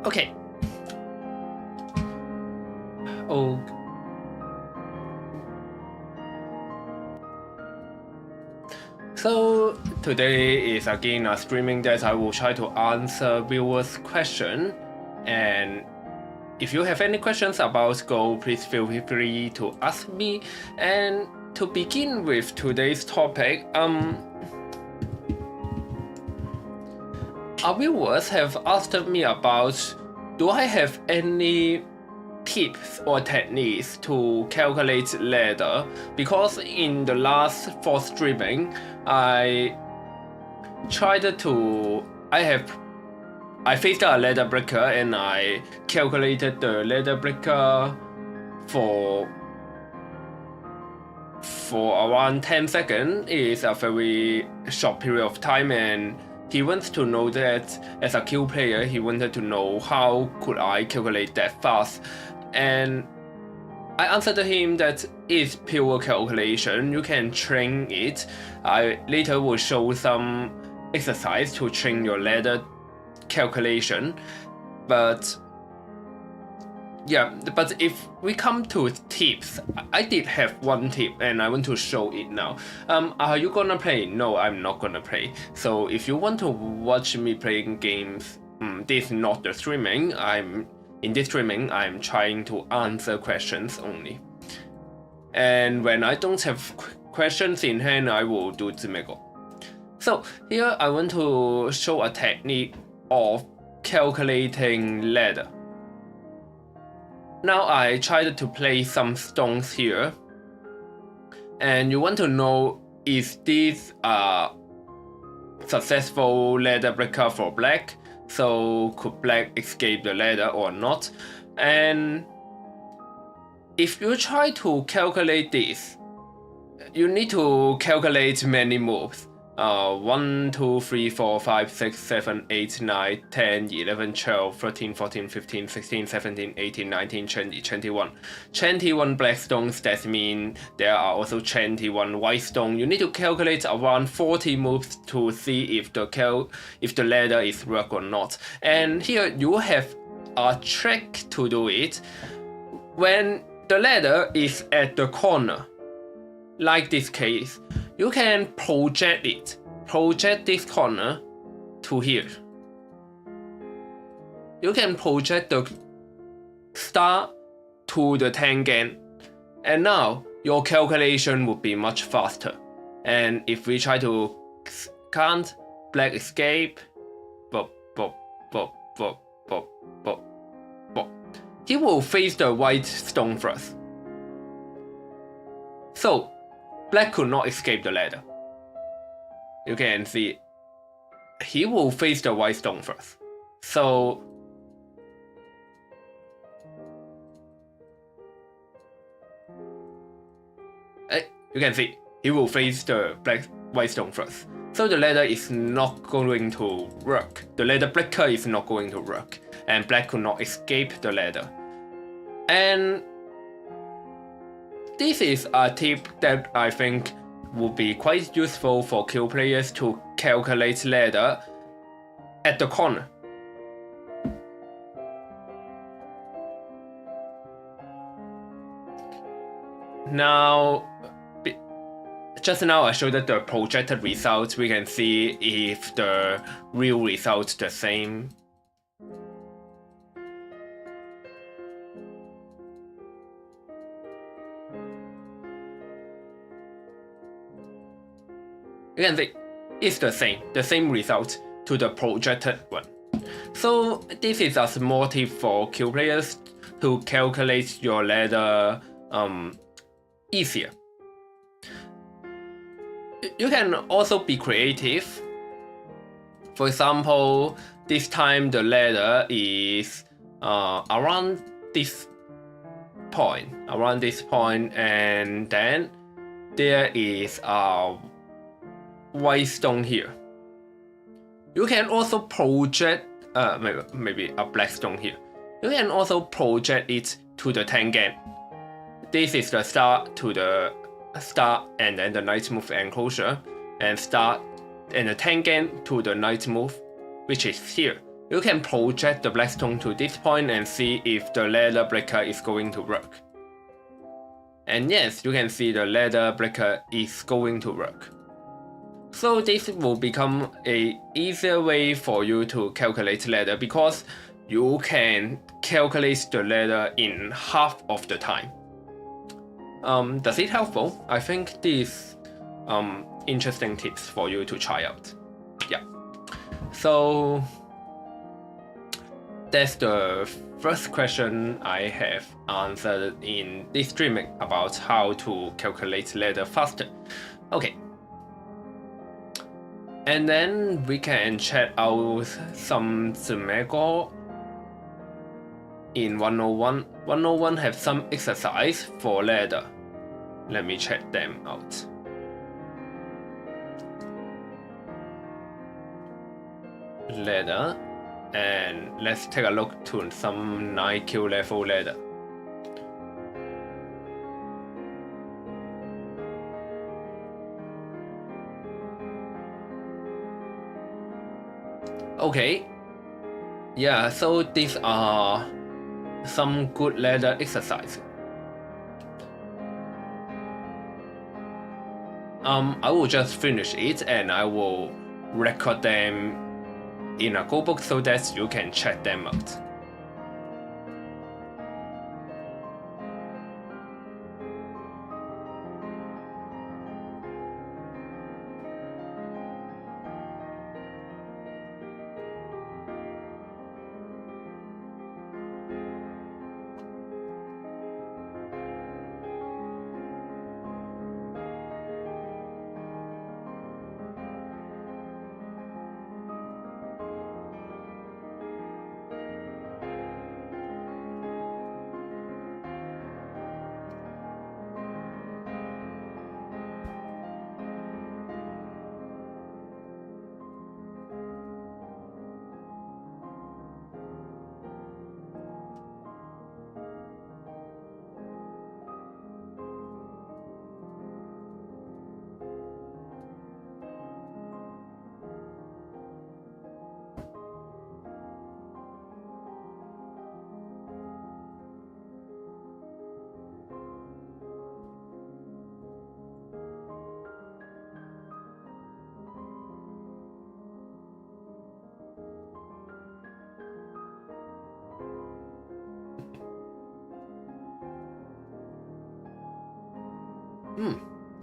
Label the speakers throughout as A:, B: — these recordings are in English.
A: Okay. Oh. So today is again a streaming that I will try to answer viewers' question, and if you have any questions about Go, please feel free to ask me. And to begin with today's topic, our viewers have asked me about, do I have any tips or techniques to calculate ladder? Because in the last 4 streaming, I faced a ladder breaker and I calculated the ladder breaker for around 10 seconds. It is a very short period of time, and he wants to know that as a Q player, he wanted to know how could I calculate that fast. And I answered him that it's pure calculation. You can train it. I later will show some exercise to train your ladder calculation. But yeah, but if we come to tips, I did have one tip and I want to show it now. Are you gonna play? No, I'm not gonna play. So if you want to watch me playing games, this is not the streaming. In this streaming, I'm trying to answer questions only. And when I don't have questions in hand, I will do Zimego. So here I want to show a technique of calculating ladder. Now I tried to place some stones here, and you want to know, is this a successful ladder breaker for black? So could black escape the ladder or not? And if you try to calculate this, you need to calculate many moves. 1, 2, 3, 4, 5, 6, 7, 8, 9, 10, 11, 12, 13, 14, 15, 16, 17, 18, 19, 20, 21. 21 black stones, that means there are also 21 white stones. You need to calculate around 40 moves to see if the ladder is work or not. And here you have a trick to do it. When the ladder is at the corner, like this case, you can project this corner to here. You can project the star to the tangent, and now your calculation would be much faster. And if we try to count black escape, he will face the white stone first. So black could not escape the ladder. You can see he will face the white stone first. So you can see he will face the white stone first. So the ladder is not going to work. The ladder breaker is not going to work, and black could not escape the ladder. And this is a tip that I think would be quite useful for Q players to calculate ladder at the corner. Now, just now I showed the projected results. We can see if the real results the same. You can see it's the same result to the projected one. So this is a small tip for Q players to calculate your ladder easier. You can also be creative. For example, this time the ladder is around this point, and then there is a white stone here. You can also project maybe a black stone here. You can also project it to the tangent. This is the star to the star, and then the knight move enclosure, and star and the tangent to the knight move, which is here. you can project the blackstone to this point and see if the ladder breaker is going to work. And yes, you can see the ladder breaker is going to work. So this will become a easier way for you to calculate ladder because you can calculate the ladder in half of the time. Does it helpful? I think these interesting tips for you to try out. Yeah. So that's the first question I have answered in this streaming about how to calculate ladder faster. Okay. And then we can check out some Zumego in 101. 101 have some exercise for ladder. Let me check them out. Ladder, and let's take a look to some 9Q level ladder. Okay, yeah, so these are some good ladder exercises. I will just finish it and I will record them in a Go book so that you can check them out.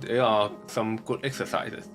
A: There are some good exercises.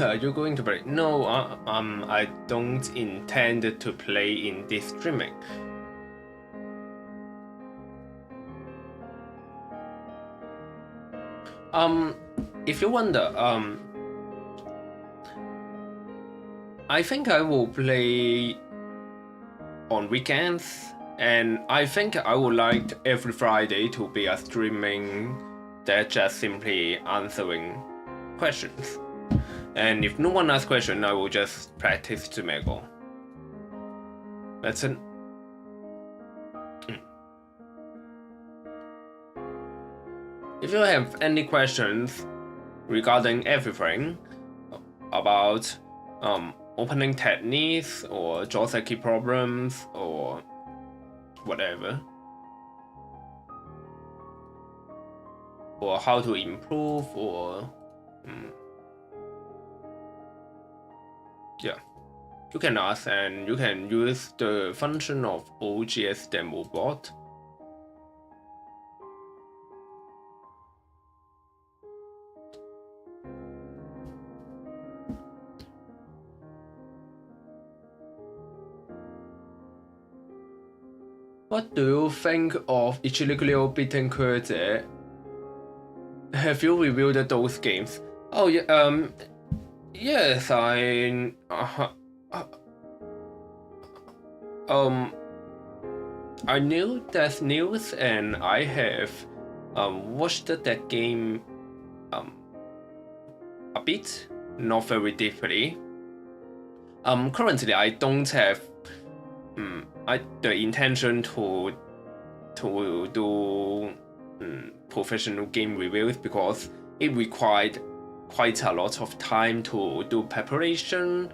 A: are you going to play? No, I don't intend to play in this streaming. If you wonder, I think I will play on weekends, and I think I would like every Friday to be a streaming that just simply answering questions. And if no one asks questions, I will just practice to make all. That's it. If you have any questions regarding everything about opening techniques or Joseki problems or whatever, or how to improve, or yeah, you can ask, and you can use the function of OGS demo bot. What do you think of Ichiliglio beating Kurze? Have you reviewed those games? Oh yeah, yes, I knew that news, and I have watched that game a bit, not very deeply. Currently I don't have the intention to do professional game reviews, because it required quite a lot of time to do preparation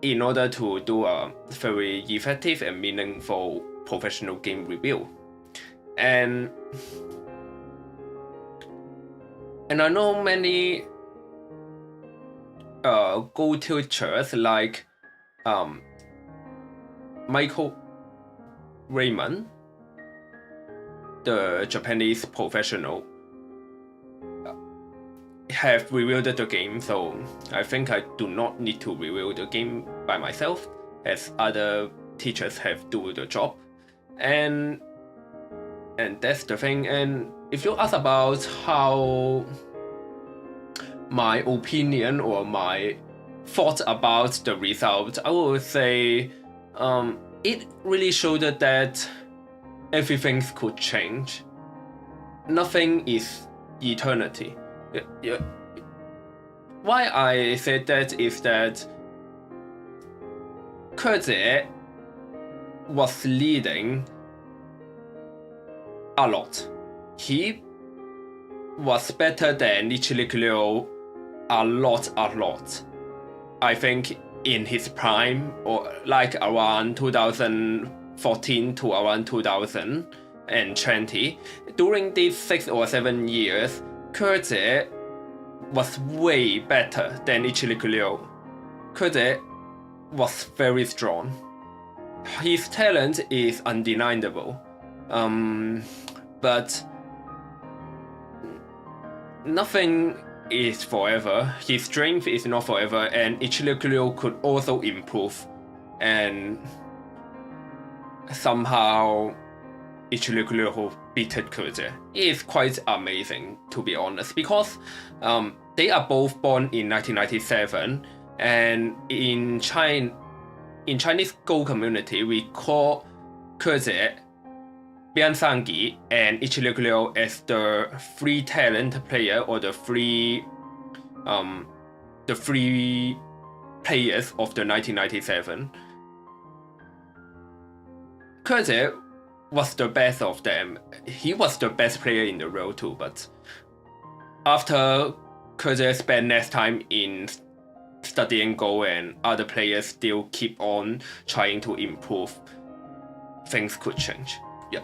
A: in order to do a very effective and meaningful professional game review. And I know many Go teachers like Michael Raymond, the Japanese professional, have reviewed the game, so I think I do not need to review the game by myself, as other teachers have do the job. And that's the thing. And if you ask about how my opinion or my thoughts about the result, I would say it really showed that everything could change. Nothing is eternity. Why I said that is that Kurze was leading a lot. He was better than Ichiliglio a lot. I think in his prime, or like around 2014 to around 2020, during these 6 or 7 years, Kurze was way better than Ichiliglio. Kurze was very strong. His talent is undeniable, but nothing is forever. His strength is not forever, and Ichiliglio could also improve, and somehow Ichiliglio beat Kurze. It is quite amazing, to be honest, because they are both born in 1997, and in Chinese Go community, we call Kurze Biansangi and Ichiliglio as the free talent player, or the free players of the 1997. Kurze was the best of them. He was the best player in the world too, but after Kurze spent less time in studying Go and other players still keep on trying to improve, things could change. Yeah.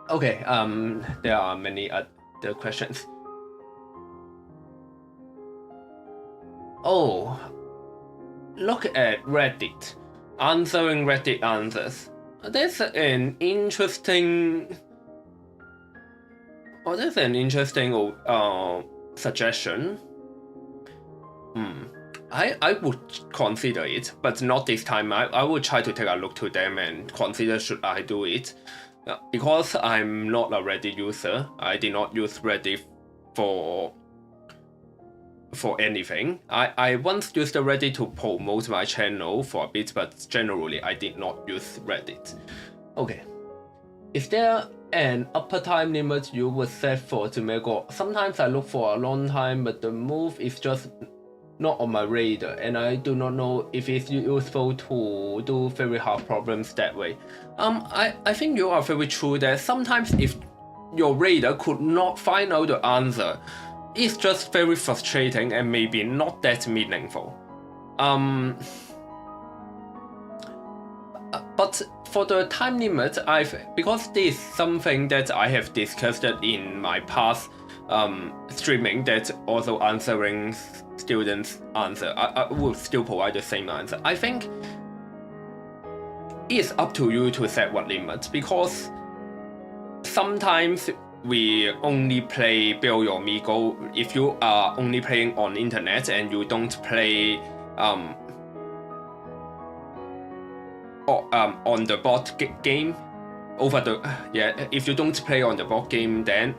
A: Okay, there are many other questions. Oh, look at Reddit. Answering Reddit answers. That's an interesting suggestion. I would consider it, but not this time. I would try to take a look to them and consider should I do it. Because I'm not a Reddit user, I did not use Reddit for anything. I once used the Reddit to promote my channel for a bit, but generally I did not use Reddit. Okay. Is there an upper time limit you would set for to make go? Sometimes I look for a long time, but the move is just not on my radar, and I do not know if it's useful to do very hard problems that way. I think you are very true that sometimes if your radar could not find out the answer, it's just very frustrating and maybe not that meaningful. But for the time limit, because this is something that I have discussed in my past streaming, that also answering students' answer, I will still provide the same answer. I think it's up to you to set what limit, because sometimes we only play Build Your Me Go. If you are only playing on internet and you don't play on the bot game over the if you don't play on the bot game, then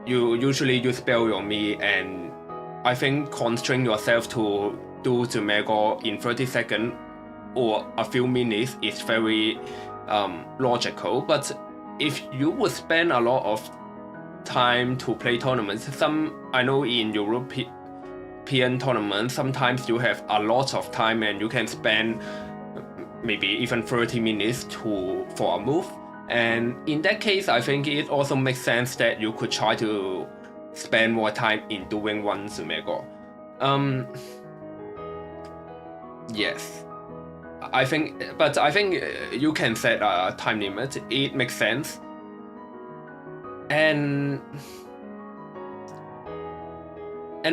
A: you usually use Build Your Me, and I think constrain yourself to do the mega in 30 seconds or a few minutes is very logical. But if you would spend a lot of time to play tournaments, I know in European tournaments, sometimes you have a lot of time and you can spend maybe even 30 minutes for a move. And in that case, I think it also makes sense that you could try to spend more time in doing one Sumego. Yes. I think you can set a time limit. It makes sense. And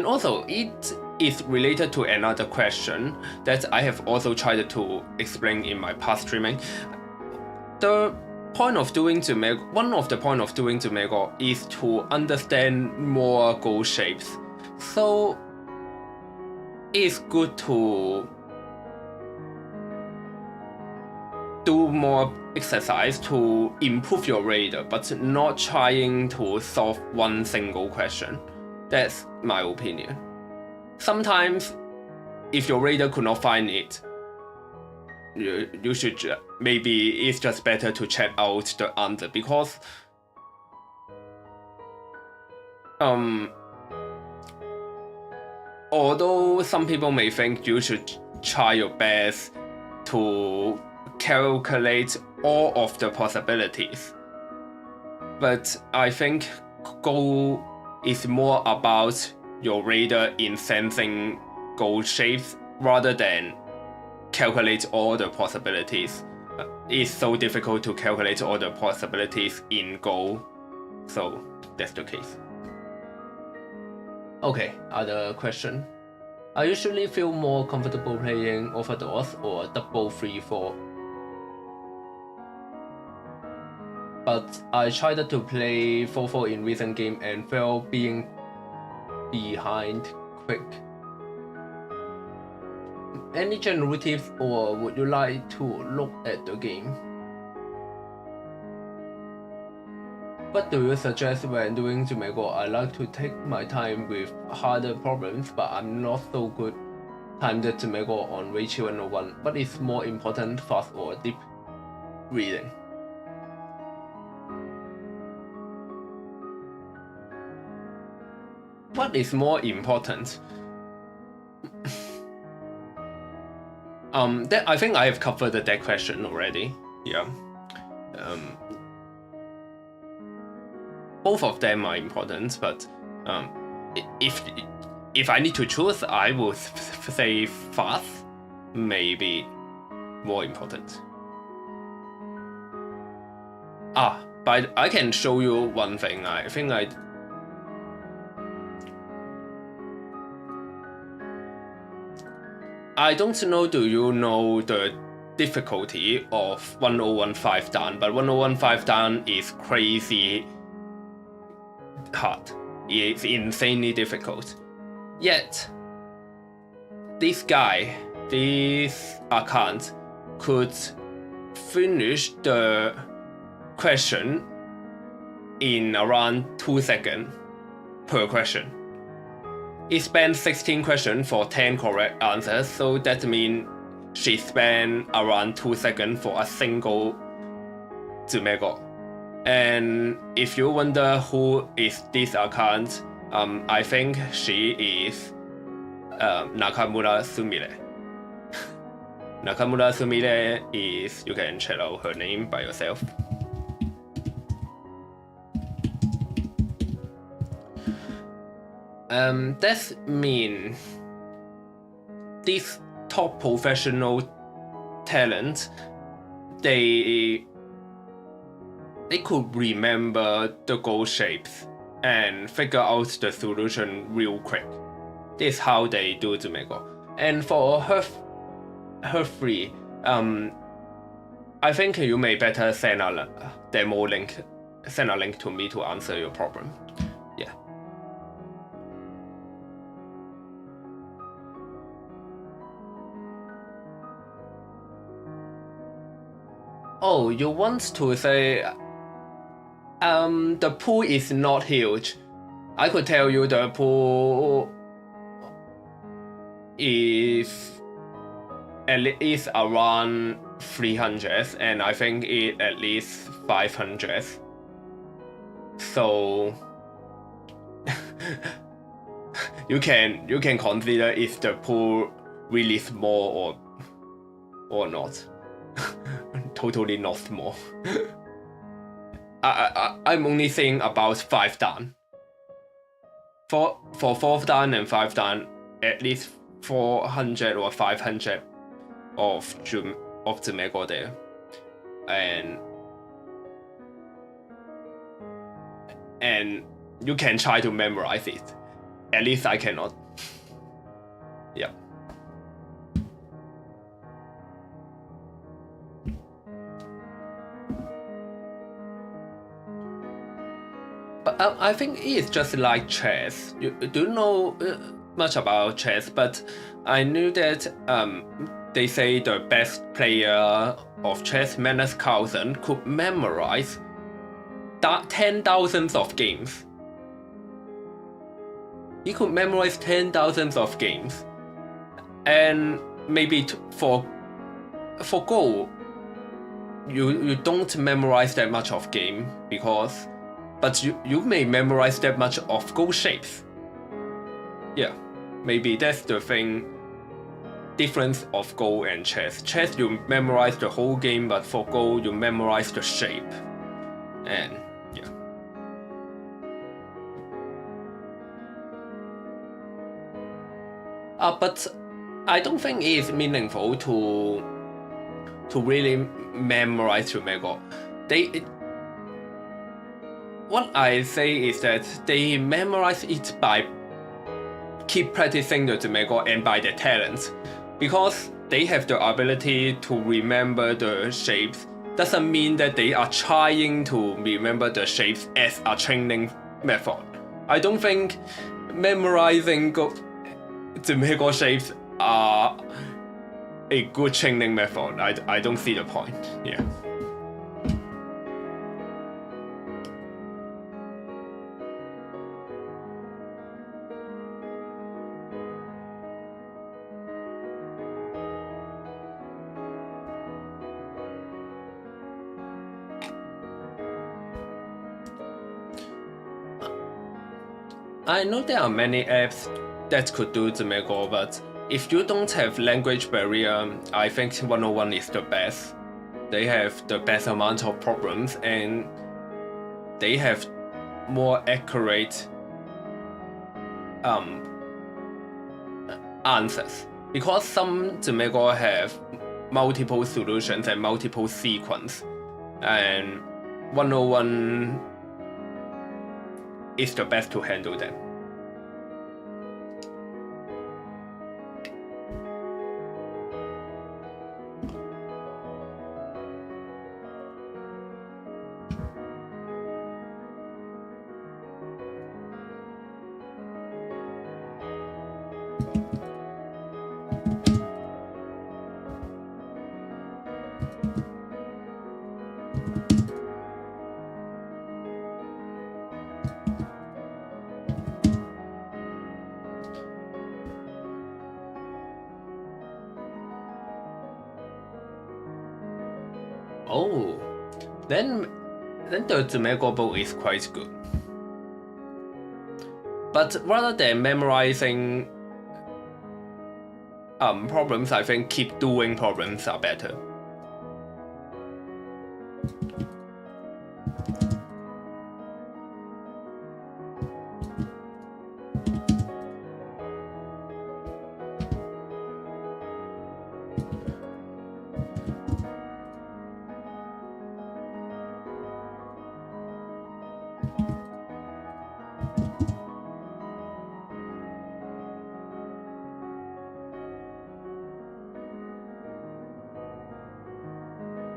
A: also it is related to another question that I have also tried to explain in my past streaming. One of the point of doing Zumego is to understand more goal shapes. So it's good to do more exercise to improve your radar, but not trying to solve one single question. That's my opinion. Sometimes, if your radar could not find it, you should maybe it's just better to check out the answer, because although some people may think you should try your best to calculate all of the possibilities, but I think Go is more about your radar in sensing goal shapes rather than calculate all the possibilities. It's so difficult to calculate all the possibilities in Go, so that's the case. Okay, other question. I usually feel more comfortable playing Orthodox or double 3-4. But I tried to play 4-4 in recent game and felt being behind quick. Any general tips, or would you like to look at the game? What do you suggest when doing Zumego? I like to take my time with harder problems, but I'm not so good timed Zumego on weiqi 101. But it's more important, fast or deep reading? What is more important? That I think I have covered that question already. Yeah. Both of them are important, but if I need to choose, I would say fast, maybe more important. But I can show you one thing. I think I don't know, do you know the difficulty of 1015 Dan? But 1015 Dan is crazy hard. It's insanely difficult. Yet, this guy, this account could finish the question in around 2 seconds per question. It spent 16 questions for 10 correct answers, so that means she spent around 2 seconds for a single 姊妹國. And if you wonder who is this account, I think she is Nakamura Sumire. Nakamura Sumire is, you can check out her name by yourself. That means these top professional talents, they could remember the goal shapes and figure out the solution real quick. This is how they do 姊妹國. And for her free, I think you may better send a demo link, send a link to me to answer your problem. Yeah. Oh, you want to say the pool is not huge. I could tell you the pool is at least around 300, and I think it at least 500. So you can consider if the pool really small or not. Totally not small. I'm only saying about 5 dan. For 4th dan and 5 dan, at least 400 or 500 of 姊妹國 there. And you can try to memorize it. At least I cannot. Yeah. But I think it's just like chess. You don't know much about chess, but I knew that they say the best player of chess, Magnus Carlsen, could memorize 10,000 of games. He could memorize 10,000 of games. And maybe for Go, you don't memorize that much of game but you may memorize that much of Go shapes. Yeah, maybe that's the thing. Difference of Go and chess. Chess, you memorize the whole game, but for Go, you memorize the shape. And yeah. But I don't think it's meaningful to really memorize 姊妹國. What I say is that they memorize it by keep practicing the 姊妹國 and by their talents. Because they have the ability to remember the shapes doesn't mean that they are trying to remember the shapes as a training method. I don't think memorizing 姊妹國 shapes are a good training method. I don't see the point. Yeah. I know there are many apps that could do 姊妹國, but if you don't have language barrier, I think 101 is the best. They have the best amount of problems and they have more accurate answers. Because some 姊妹國 have multiple solutions and multiple sequence, and 101 is the best to handle them. Oh, then the Zumego book is quite good. But rather than memorizing problems, I think keep doing problems are better.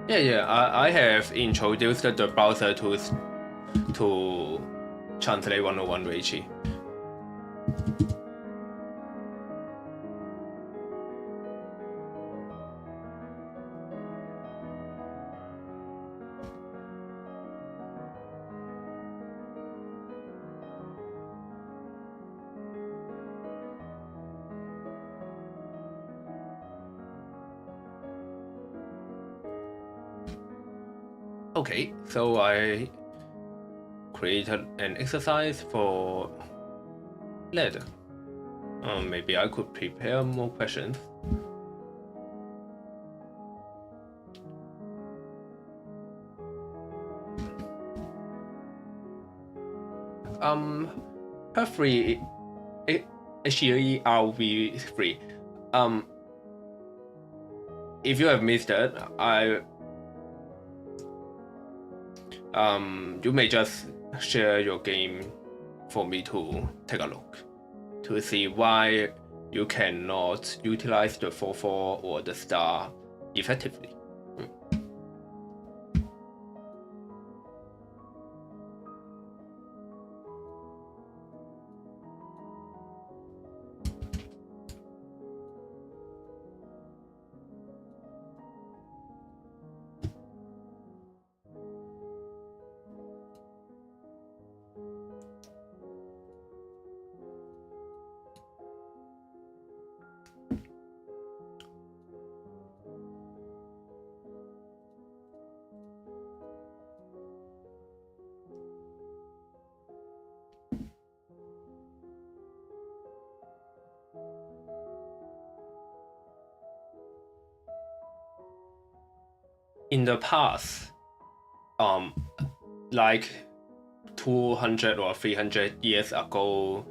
A: Yeah, I have introduced the browser tools to translate 101 weiqi. Okay, so I created an exercise for ladder. Maybe I could prepare more questions. Free HERV3. If you have missed it, you may just share your game for me to take a look to see why you cannot utilize the 4/4 or the star effectively. In the past, like 200 or 300 years ago,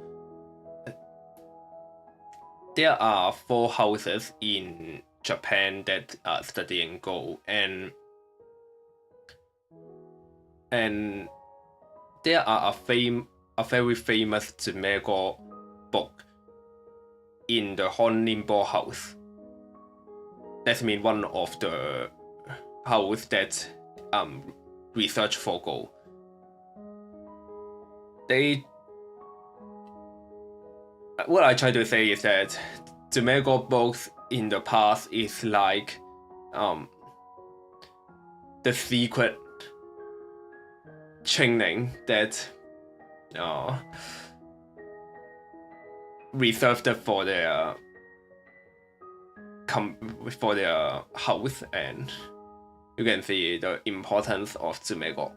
A: there are 4 houses in Japan that are studying Go, and there are a very famous Zumego book in the Honninbo house. That means one of the house that research for Go. What I try to say is that Zumego books in the past is like the secret training that reserved for their house, and you can see the importance of Zumego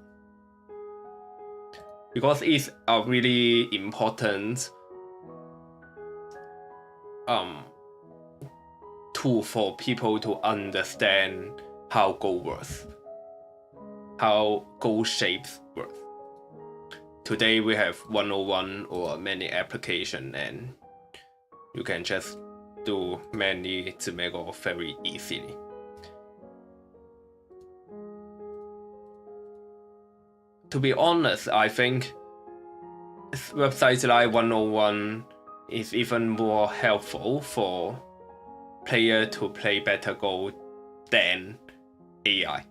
A: because it's a really important tool for people to understand how Go works, how Go shapes work. Today we have 101 or many applications, and you can just do many Zumego very easily. To be honest, I think websites like 101 is even more helpful for players to play better Go than AI.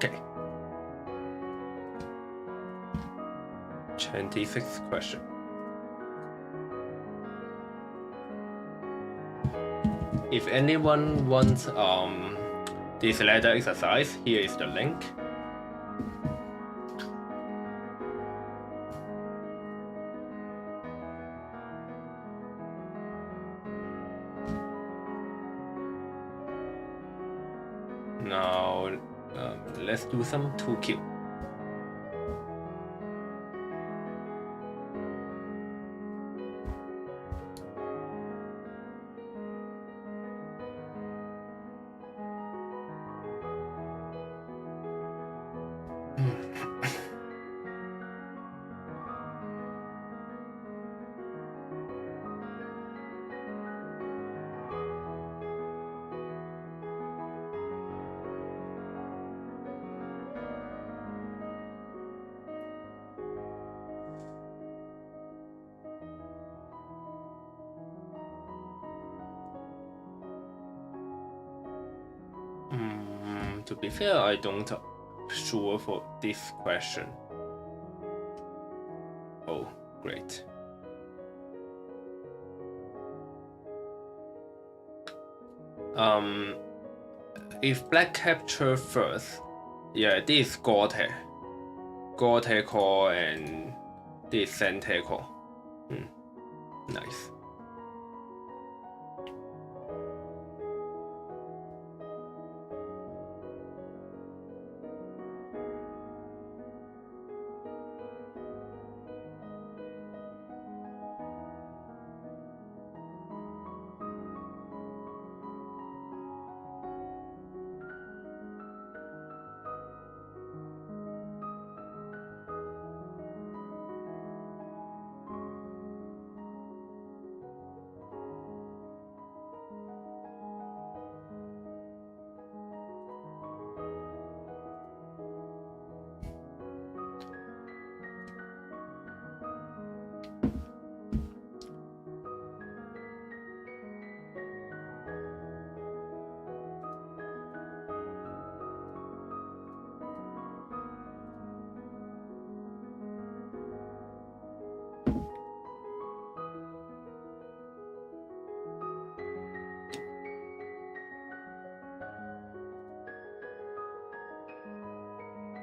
A: Okay. 26th question. If anyone wants this ladder exercise, here is the link. Now let's do some 2Q. To be fair, I don't sure for this question. Oh, great. If black capture first, yeah, this is Gote core and this center core. Nice.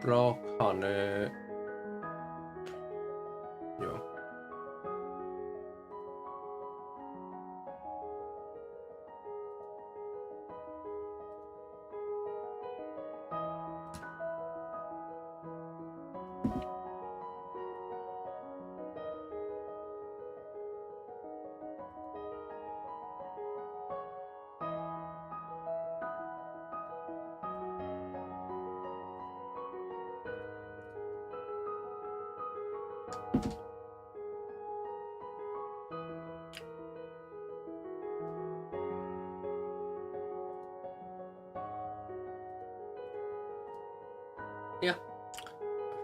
A: Block 下呢有。Yeah,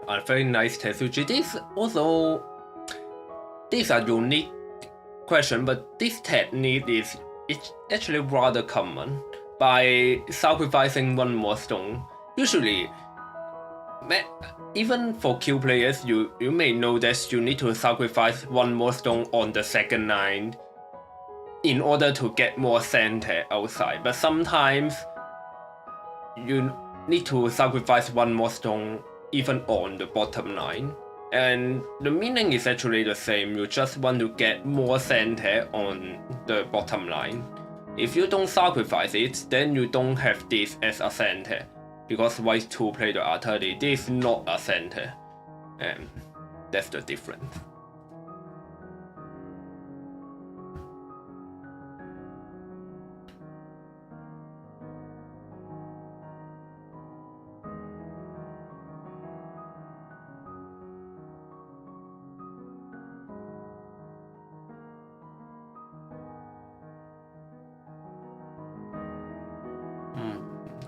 A: a very nice Tetsuji. This also, these are unique question, but this technique is actually rather common. By sacrificing one more stone, usually, even for Q players, you may know that you need to sacrifice one more stone on the second line in order to get more center outside. But sometimes you need to sacrifice one more stone even on the bottom line. And the meaning is actually the same. You just want to get more center on the bottom line. If you don't sacrifice it, then you don't have this as a center. Because white 2 play the R30, this is not a center. And that's the difference.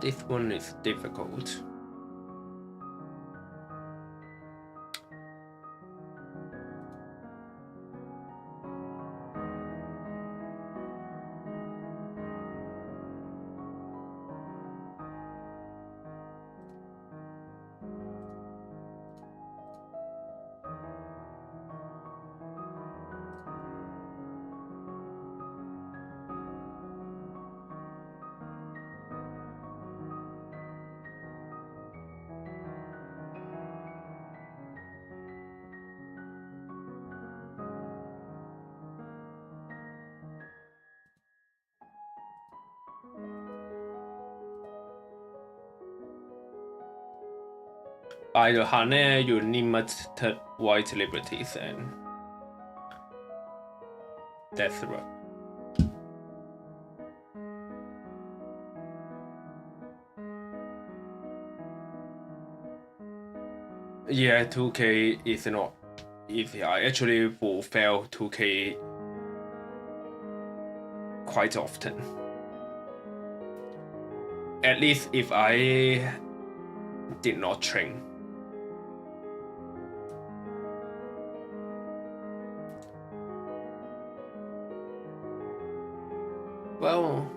A: This one is difficult. by the harness, you limited white liberties, and that's right. Yeah, 2K is not easy. I actually will fail 2K quite often. At least if I did not train. Well,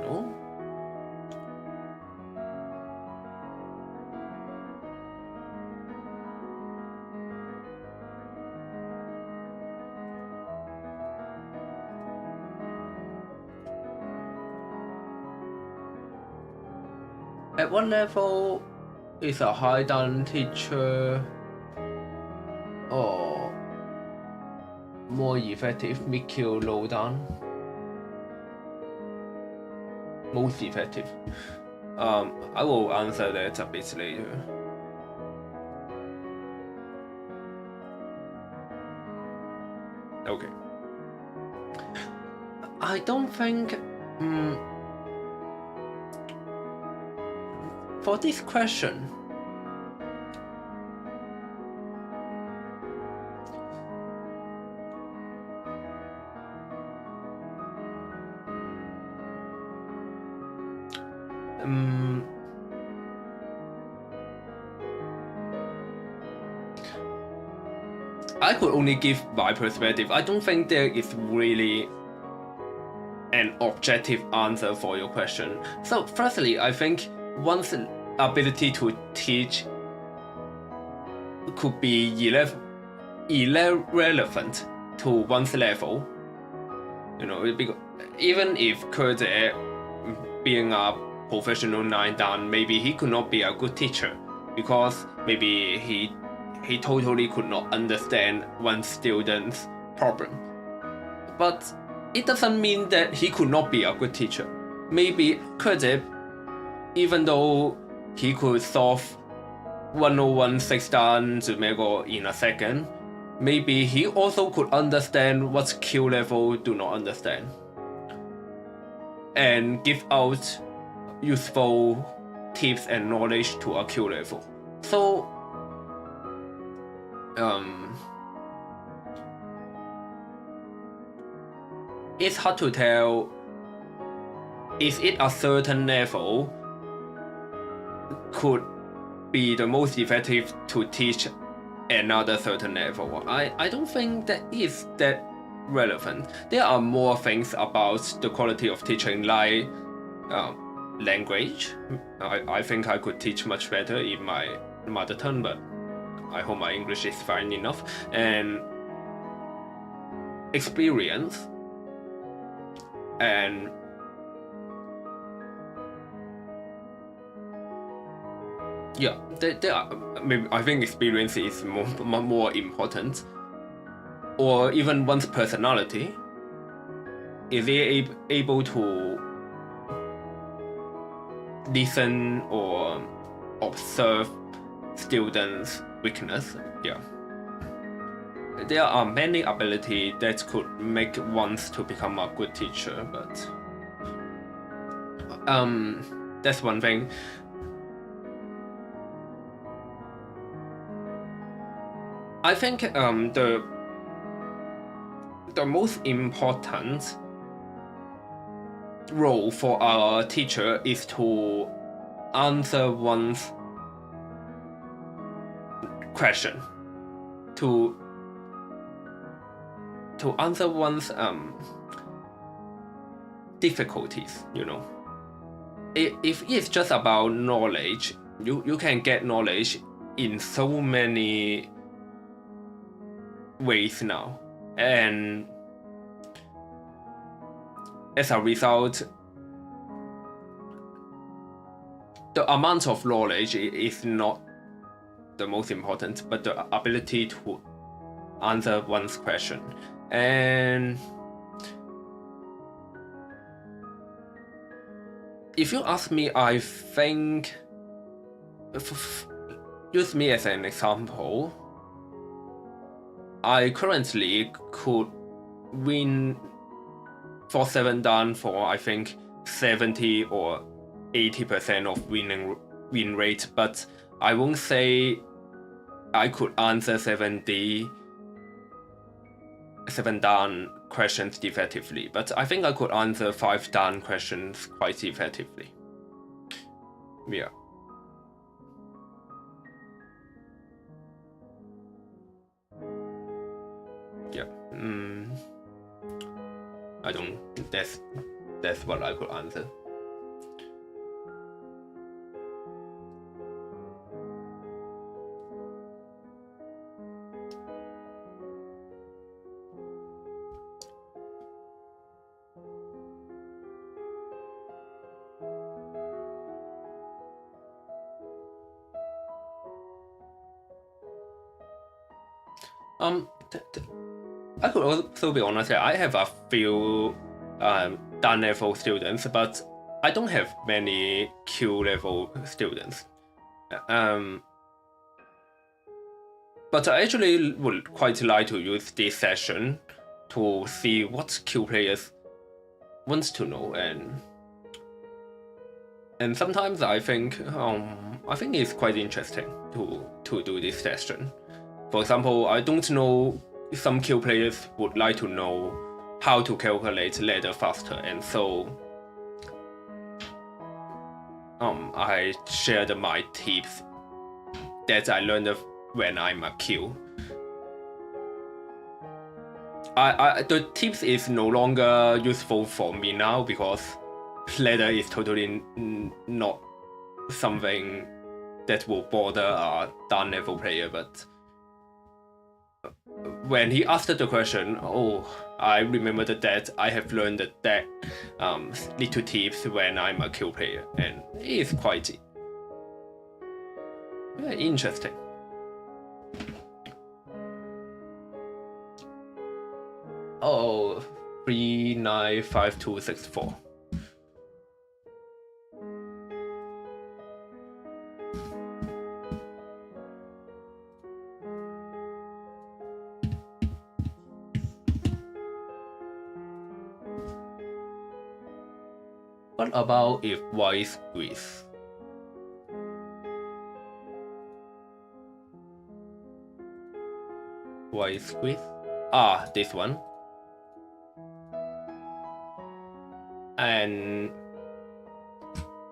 A: no. At what level is a high down teacher or more effective mid-Q low down? Most effective. I will answer that a bit later. Okay. I don't think for this question, I could only give my perspective. I don't think there is really an objective answer for your question. So firstly, I think one's ability to teach could be irrelevant to one's level. You know, even if Kurt being a professional 9 dan, maybe he could not be a good teacher because maybe he totally could not understand one student's problem. But it doesn't mean that he could not be a good teacher. Maybe Kurt, even though he could solve 101 6 dan in a second, maybe he also could understand what Q level do not understand and give out useful tips and knowledge to a Q level. So it's hard to tell, is it a certain level could be the most effective to teach another certain level. I don't think that is that relevant. There are more things about the quality of teaching, like language. I think I could teach much better in my mother tongue, but I hope my English is fine enough. And experience and yeah, there are, maybe I think experience is more important, or even one's personality. Is he able to listen or observe students' weakness? Yeah. There are many abilities that could make one to become a good teacher, but that's one thing. I think the most important role for a teacher is to answer one's question, to answer one's difficulties. You know, if it's just about knowledge, you can get knowledge in so many ways now, and as a result, the amount of knowledge is not the most important, but the ability to answer one's question. And if you ask me, I think, use me as an example, I currently could win for 7 dan for, I think, 70 or 80% of win rate, but I won't say I could answer 7 dan questions effectively, but I think I could answer 5 dan questions quite effectively. Yeah. Yeah. I don't. That's what I could answer. I could also be honest. I have a few Dan level students, but I don't have many Q level students. But I actually would quite like to use this session to see what Q players wants to know, and sometimes I think it's quite interesting to do this session. For example, I don't know, some Q players would like to know how to calculate ladder faster, and so I shared my tips that I learned when I'm a Q. The tips is no longer useful for me now because ladder is totally not something that will bother a Dan level player, but when he asked the question, I remembered that I have learned that little tips when I'm a Q player, and it's quite interesting. Oh, 395264. What about if y squeeze? Y squeeze? This one. And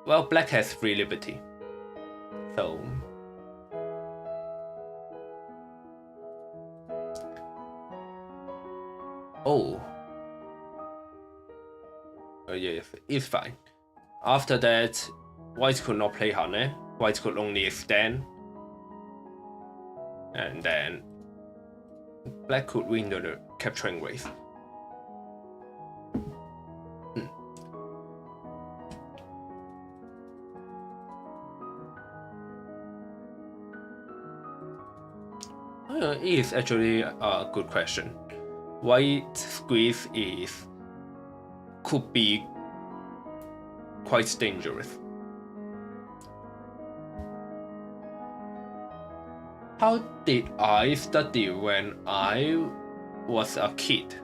A: well, black has free liberty, so yes, it's fine. After that, white could not play Hane, white could only stand, and then black could win the capturing race. It is actually a good question. White squeeze could be quite dangerous. How did I study when I was a kid?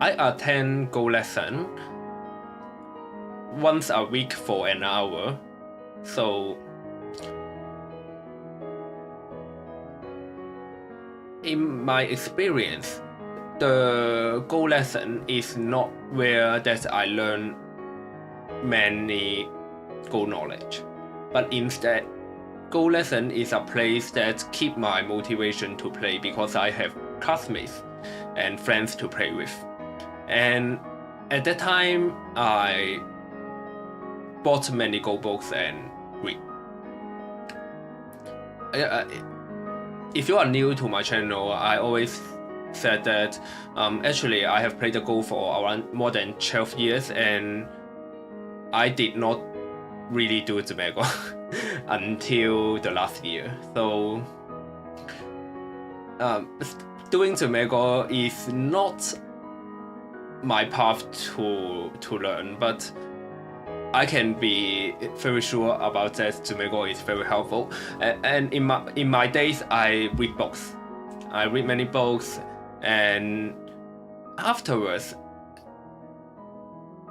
A: I attend Go lesson once a week for an hour, so in my experience, the Go lesson is not where that I learn many Go knowledge, but instead, Go lesson is a place that keep my motivation to play because I have classmates and friends to play with. And at that time, I bought many Go books and read. If you are new to my channel, I always said that actually I have played the Go for around more than 12 years, and I did not really do the Mega until the last year. So doing Tomago is not my path to learn, but I can be very sure about that. Tomago is very helpful, and in my days I read books. I read many books, and afterwards,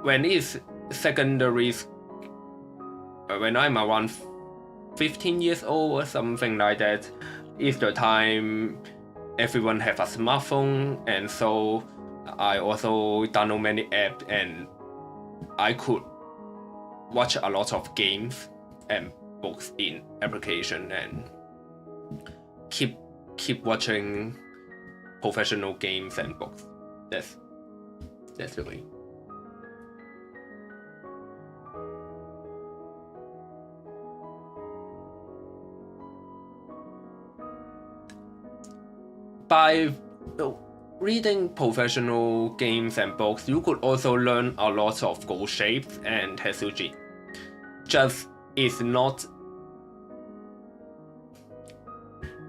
A: when it's secondary, when I'm around 15 years old or something like that, is the time everyone have a smartphone, and so I also download many apps, and I could watch a lot of games and books in application, and keep watching professional games and books. That's the way. By reading professional games and books, you could also learn a lot of goal shapes and Tetsuji. Just it's not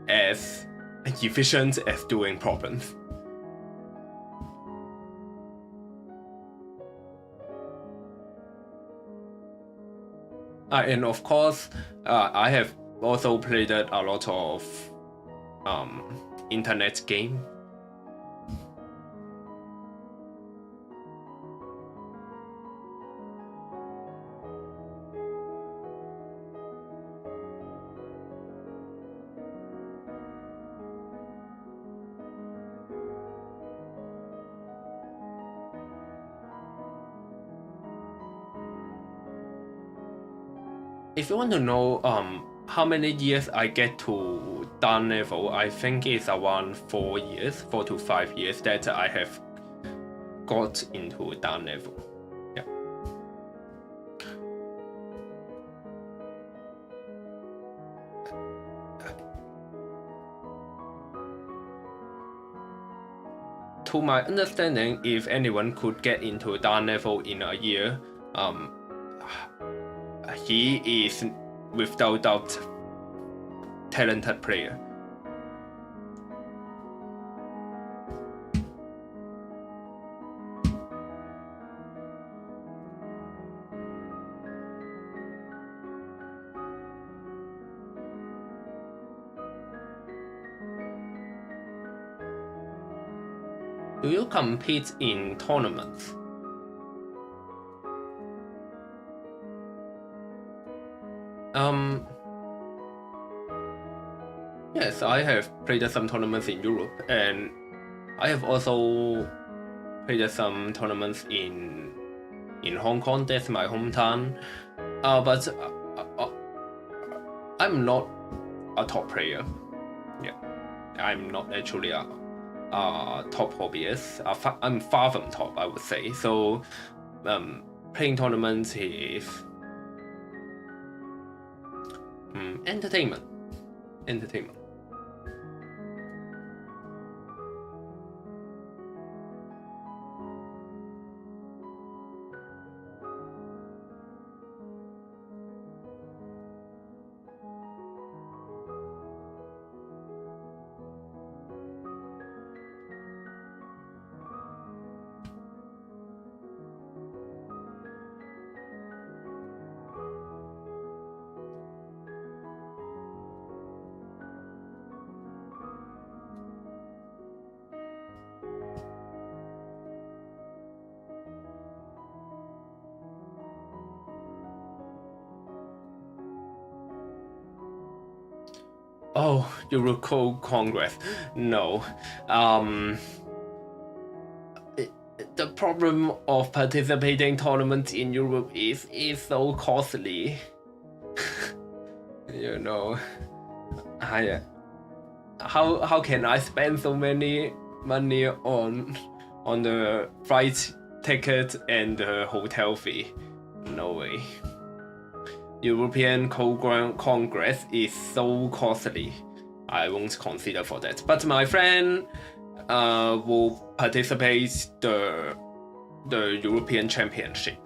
A: as efficient as doing problems. And of course, I have also played a lot of internet game. If you want to know how many years I get to Dan level, I think it's around 4 to 5 years that I have got into Dan level. Yeah. To my understanding, if anyone could get into Dan level in a year, he is without doubt talented player. Do you compete in tournaments? Yes, I have played some tournaments in Europe, and I have also played some tournaments in Hong Kong. That's my hometown. But I'm not a top player. Yeah, I'm not actually a top hobbyist. I'm far from top, I would say. So, playing tournaments is entertainment. Oh, Euro Congress. No. The problem of participating tournaments in Europe is so costly. You know, how can I spend so many money on the flight ticket and the hotel fee? No way. European Congress is so costly. I won't consider for that. But my friend will participate the European Championship.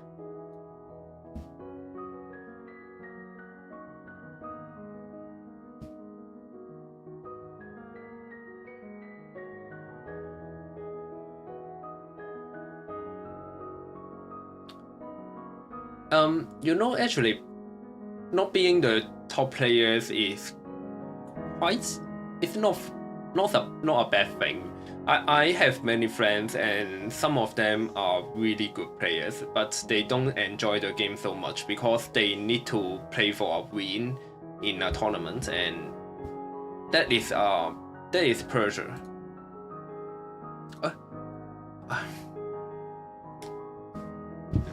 A: Actually, not being the top players is quite. It's not a bad thing. I have many friends and some of them are really good players, but they don't enjoy the game so much because they need to play for a win in a tournament, and that is pressure.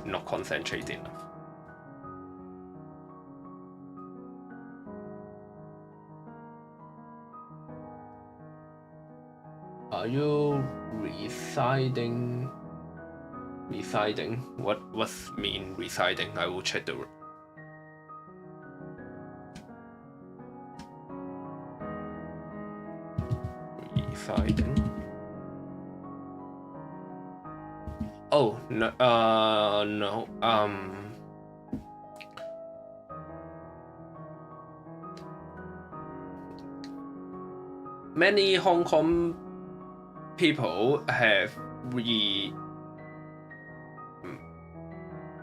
A: Not concentrating enough. Are you residing? Residing? What's mean residing? I will check the. Residing. Oh no. No. Many Hong Kong people have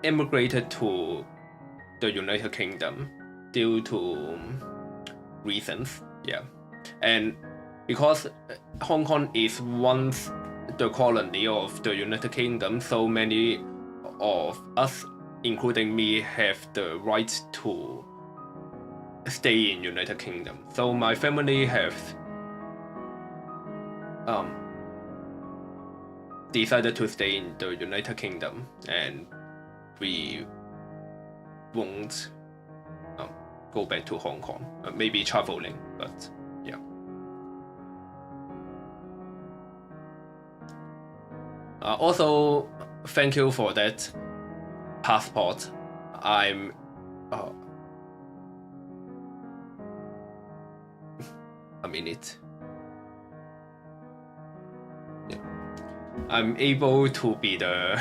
A: immigrated to the United Kingdom due to reasons, yeah. And because Hong Kong is once the colony of the United Kingdom, so many of us, including me, have the right to stay in United Kingdom. So my family have decided to stay in the United Kingdom, and we won't go back to Hong Kong. Maybe traveling, but yeah. Also, thank you for that passport. I'm a minute. Yeah. I'm able to be the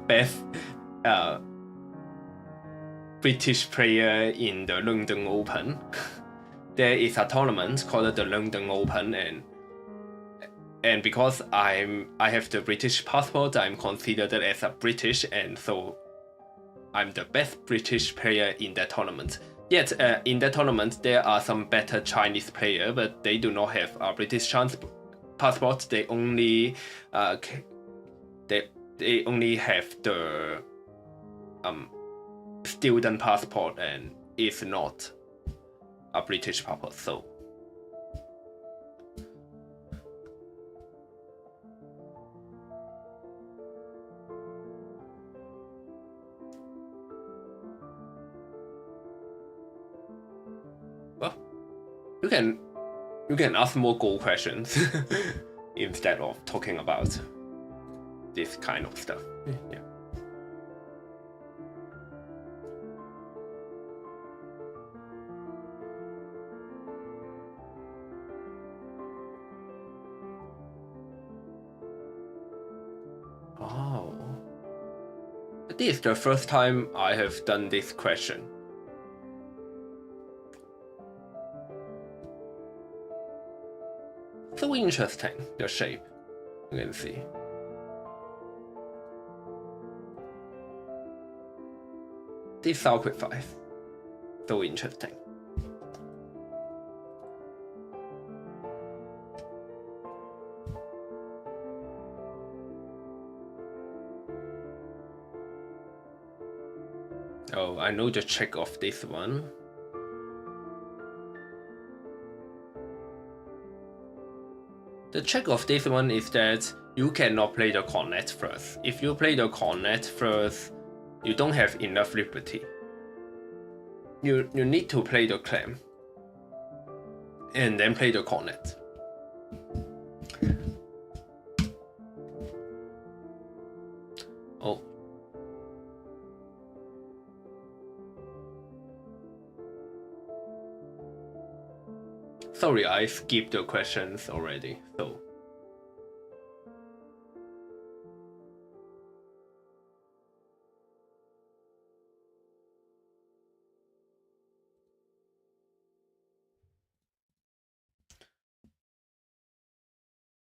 A: best British player in the London Open. There is a tournament called the London Open, and because I have the British passport, I'm considered as a British, and so I'm the best British player in that tournament. Yet in that tournament, there are some better Chinese players, but they do not have a British passport. They only they only have the student passport, and it's not a British passport. So well, you can ask more goal questions instead of talking about this kind of stuff. Yeah. Oh. This is the first time I have done this question. So interesting, the shape. You can see. This sacrifice. So interesting. Oh, I know the trick of this one. The trick of this one is that you cannot play the cornet first. If you play the cornet first, you don't have enough liberty. You need to play the clam and then play the cornet. Oh. Sorry, I skipped the questions already, so.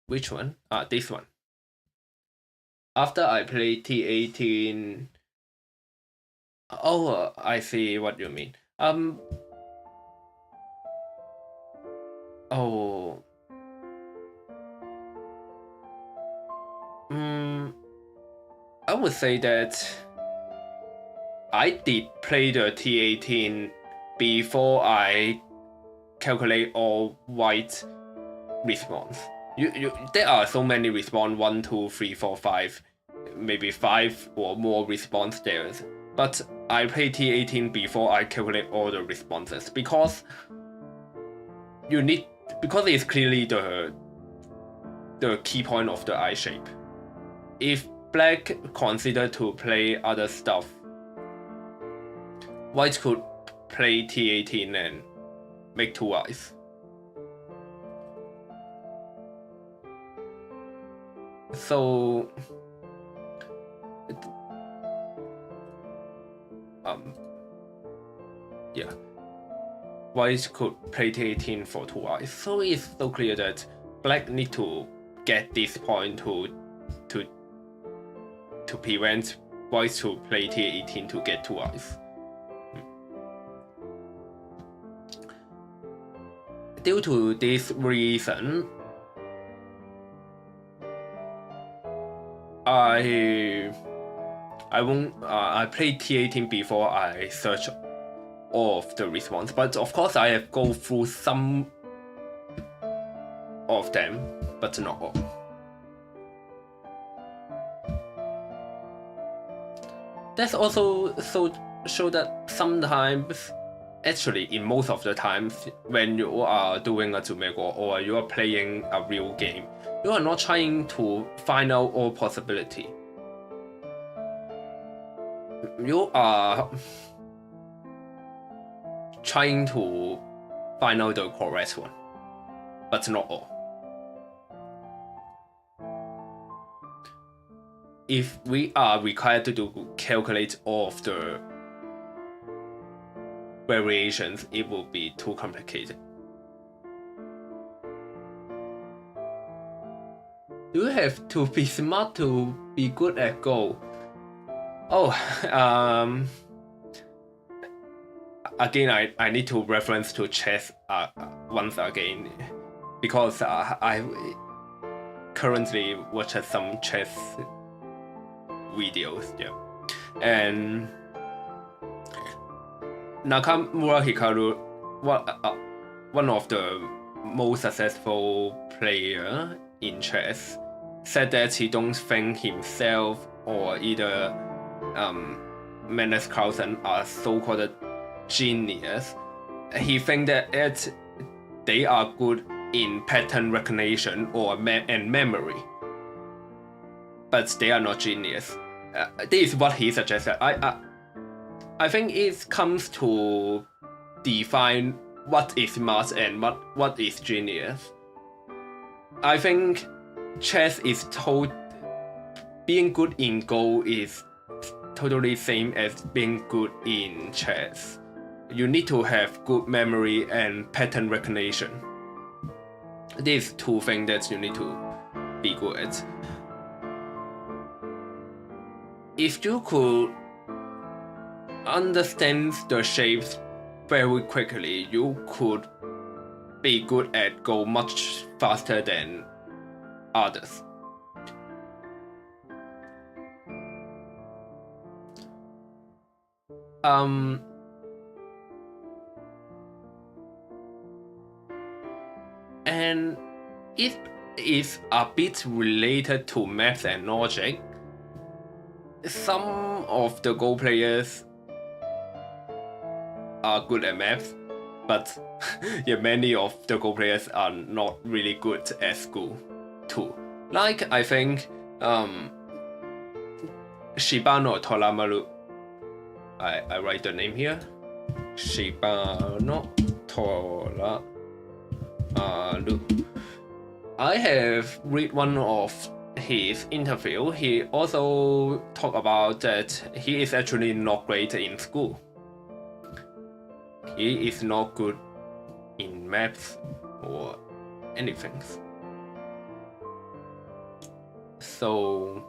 A: Which one? This one. After I played T18, Oh, I see what you mean. Oh, I would say that I did play the T18 before I calculate all white response. There are so many response 1, 2, 3, 4, 5, maybe 5 or more response there. But I play T18 before I calculate all the responses because it's clearly the key point of the eye shape. If black consider to play other stuff, white could play T18 and make 2 eyes. So yeah, white could play T18 for 2 eyes. So it's so clear that black need to get this point to prevent white to play T18 to get 2 eyes. Due to this reason, I played T18 before I search all of the response, but of course I have go through some of them, but not all. That's also show that sometimes, actually in most of the times, when you are doing a Zumego or you are playing a real game, you are not trying to find out all possibility. You are trying to find out the correct one, but not all. If we are required to calculate all of the variations, it will be too complicated. You have to be smart to be good at Go. Oh, again, I need to reference to chess once again, because I currently watch some chess videos, yeah. And Nakamura Hikaru, one of the most successful player in chess, said that he don't think himself or either Magnus Carlsen are so-called genius. He think that they are good in pattern recognition or and memory, but they are not genius. This is what he suggested. I think it comes to define what is smart and what is genius. I think chess is being good in Go is totally same as being good in chess. You need to have good memory and pattern recognition. These 2 things that you need to be good at. If you could understand the shapes very quickly, you could be good at Go much faster than others. And it is a bit related to math and logic. Some of the Go players are good at math, but yeah, many of the Go players are not really good at school too. Like, I think Shibano Toramaru, I write the name here, Shibano Toramaru. I have read one of his interview. He also talked about that he is actually not great in school. He is not good in maths or anything. So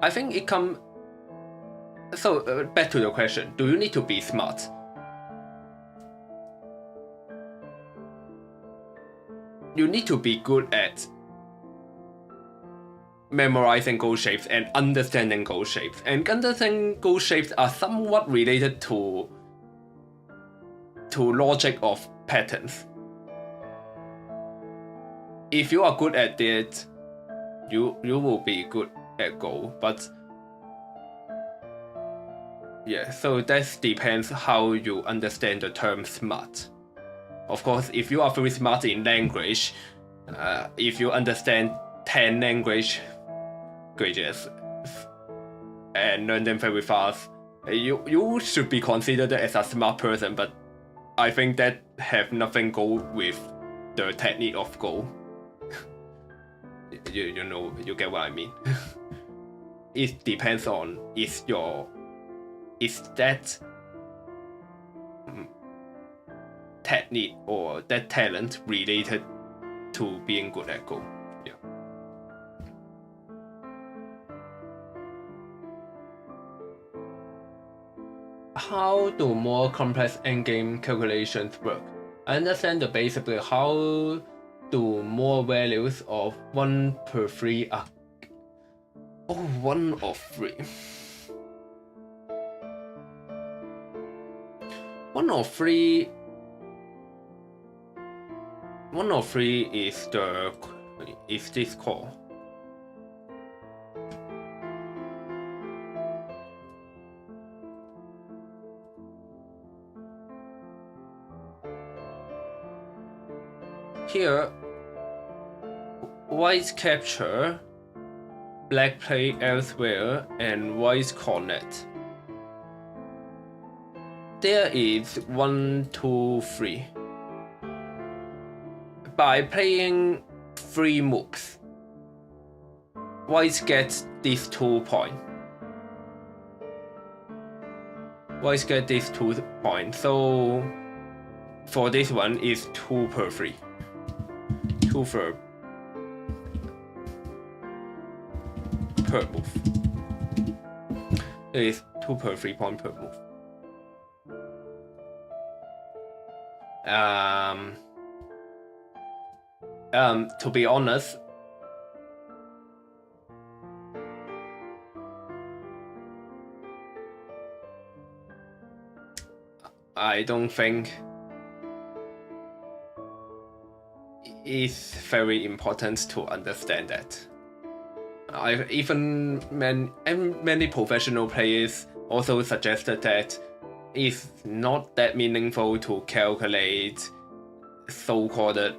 A: I think it comes So back to your question, do you need to be smart? You need to be good at memorizing goal shapes and understanding goal shapes. And understanding goal shapes are somewhat related to logic of patterns. If you are good at it, you will be good at Go. But yeah, so that depends how you understand the term smart. Of course, if you are very smart in language, if you understand 10 languages and learn them very fast, you should be considered as a smart person. But I think that have nothing go with the technique of Go. you know, you get what I mean. It depends on is that technique or that talent related to being good at Go. Yeah. How do more complex endgame calculations work? I understand that basically how do more values of 1 per 3 are... Oh, 1 of 3. 1 of 3... 1 of 3 is this call. Here, white capture, black play elsewhere, and white connect. There is 1, 2, 3. By playing 3 moves, white gets these 2 points. White get these 2 points. So for this one is 2 per 3. 2 per move. It is 2 per 3 point per move. To be honest, I don't think it's very important to understand that. Even many professional players also suggested that it's not that meaningful to calculate so-called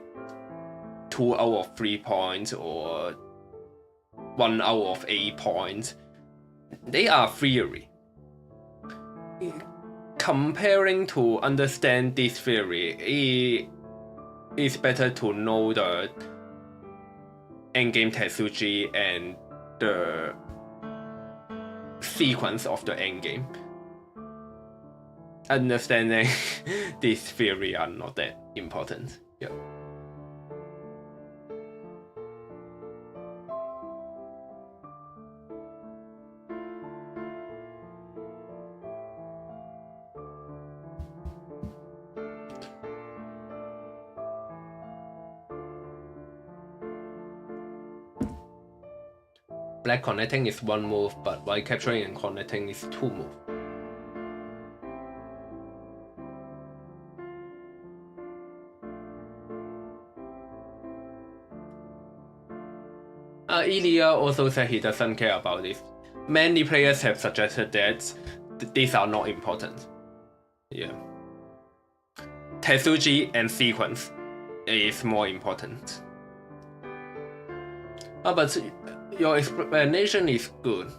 A: 2 out of 3 points or 1 out of 8 points. They are theory. Comparing to understand this theory, it's better to know the endgame Tetsuji and the sequence of the endgame. Understanding this theory are not that important. Yeah. Black connecting is 1 move, but white capturing and connecting is 2 moves. Ilya also said he doesn't care about this. Many players have suggested that these are not important. Yeah. Tetsuji and sequence is more important. But your explanation is good.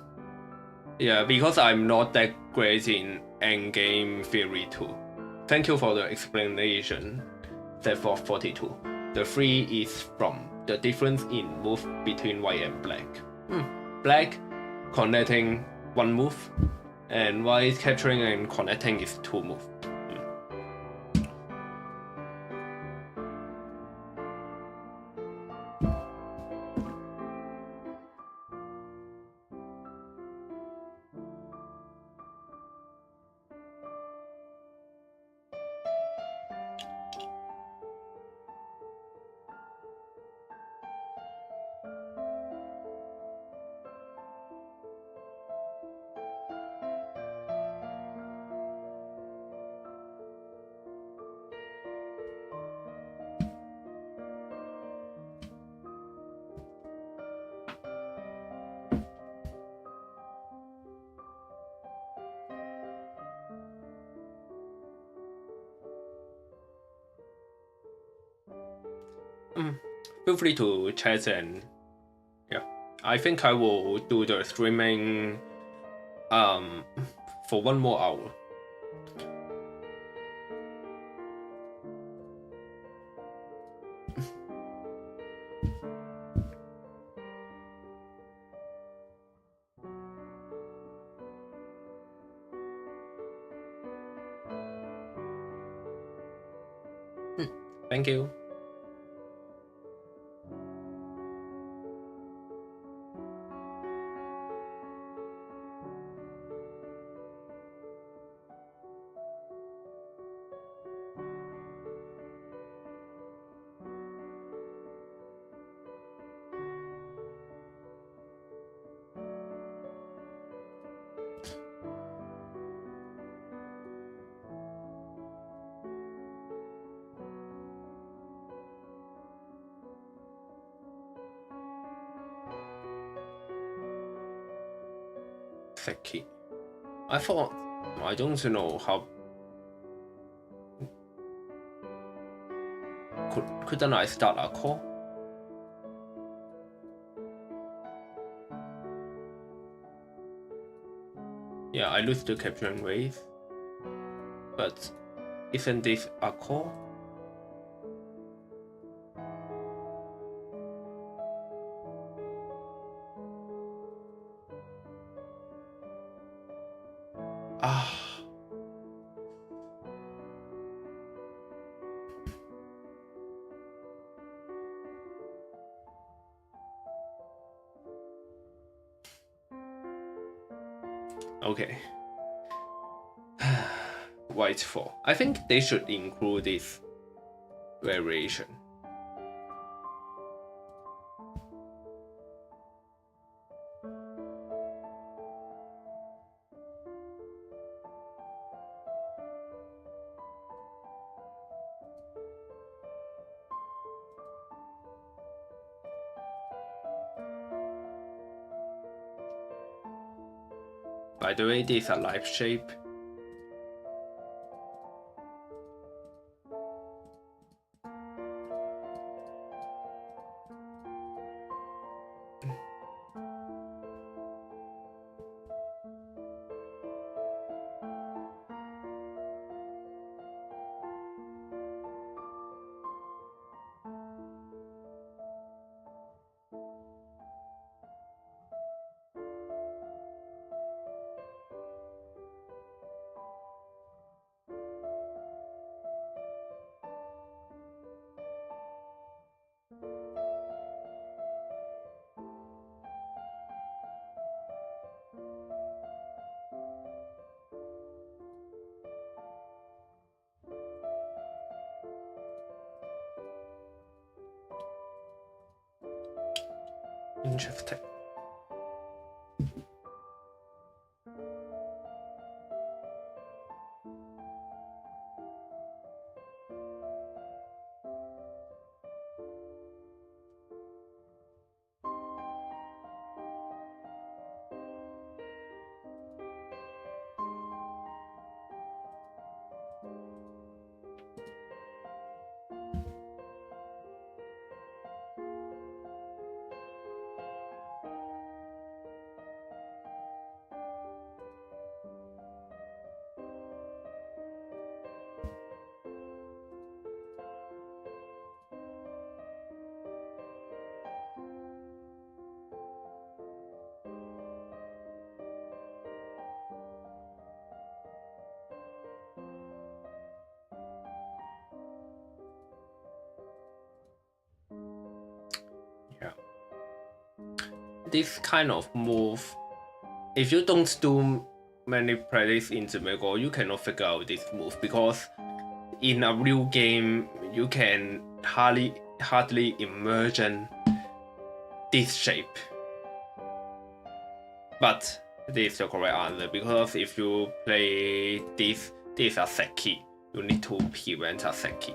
A: Yeah, because I'm not that great in endgame theory too. Thank you for the explanation. Set for 42. The 3 is from the difference in move between white and black. Black connecting 1 move, and white capturing and connecting is 2 moves. feel free to chat and yeah. I think I will do the streaming for 1 more hour. Thank you. Seki. I thought, I don't know how. Couldn't I start a call? Yeah, I lose the capturing wave. But isn't this a call? Ah. Okay. White 4. I think they should include this variation. By the way, this is a live shape. Interesting. This kind of move, if you don't do many practice in the Mego, you cannot figure out this move because in a real game you can hardly imagine this shape. But this is the correct answer because if you play this is a Seki. You need to prevent a Seki.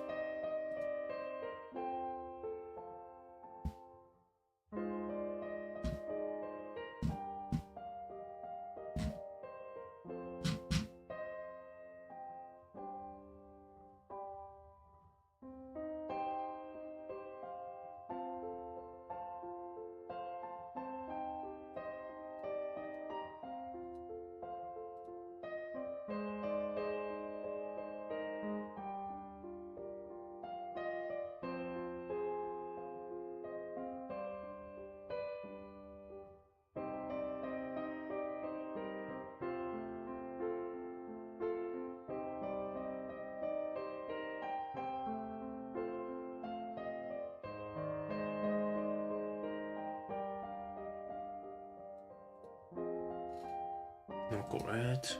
A: Not correct.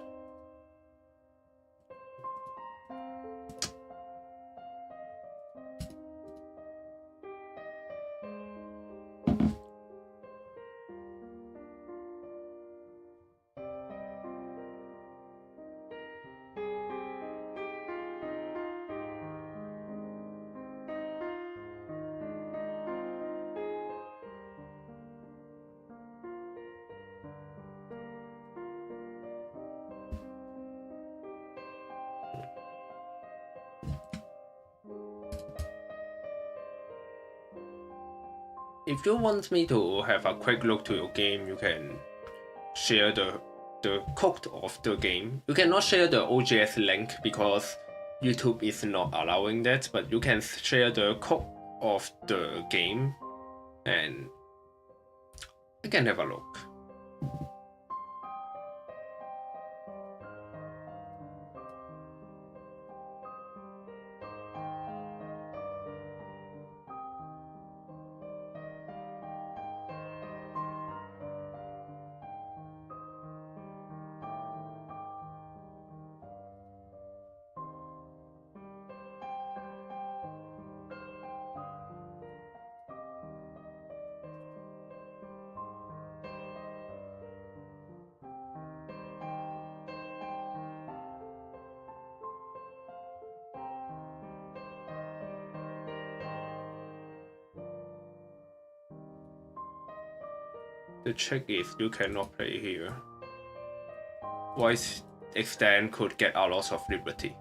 A: If you want me to have a quick look to your game, you can share the code of the game. You cannot share the OGS link because YouTube is not allowing that, but you can share the code of the game and you can have a look. The trick is you cannot play here. Voice extend could get a lot of liberty.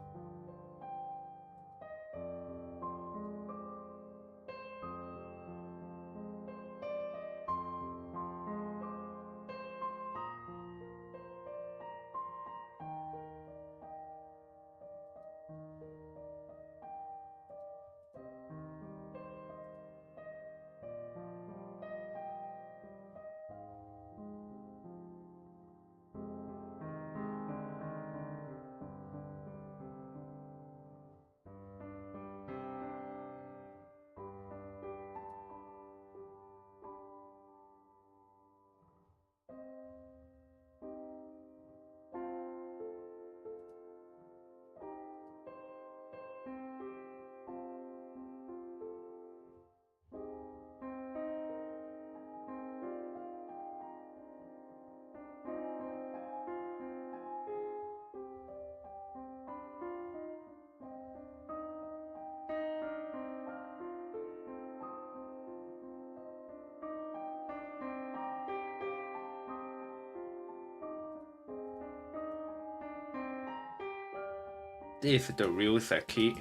A: This is the real Seki.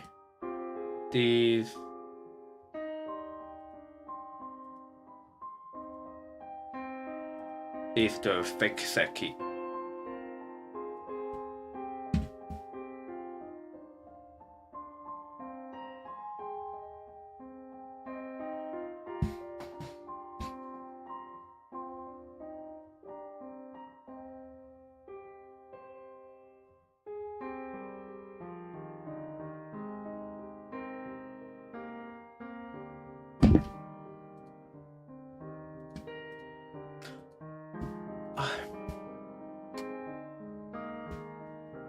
A: This is the fake Seki.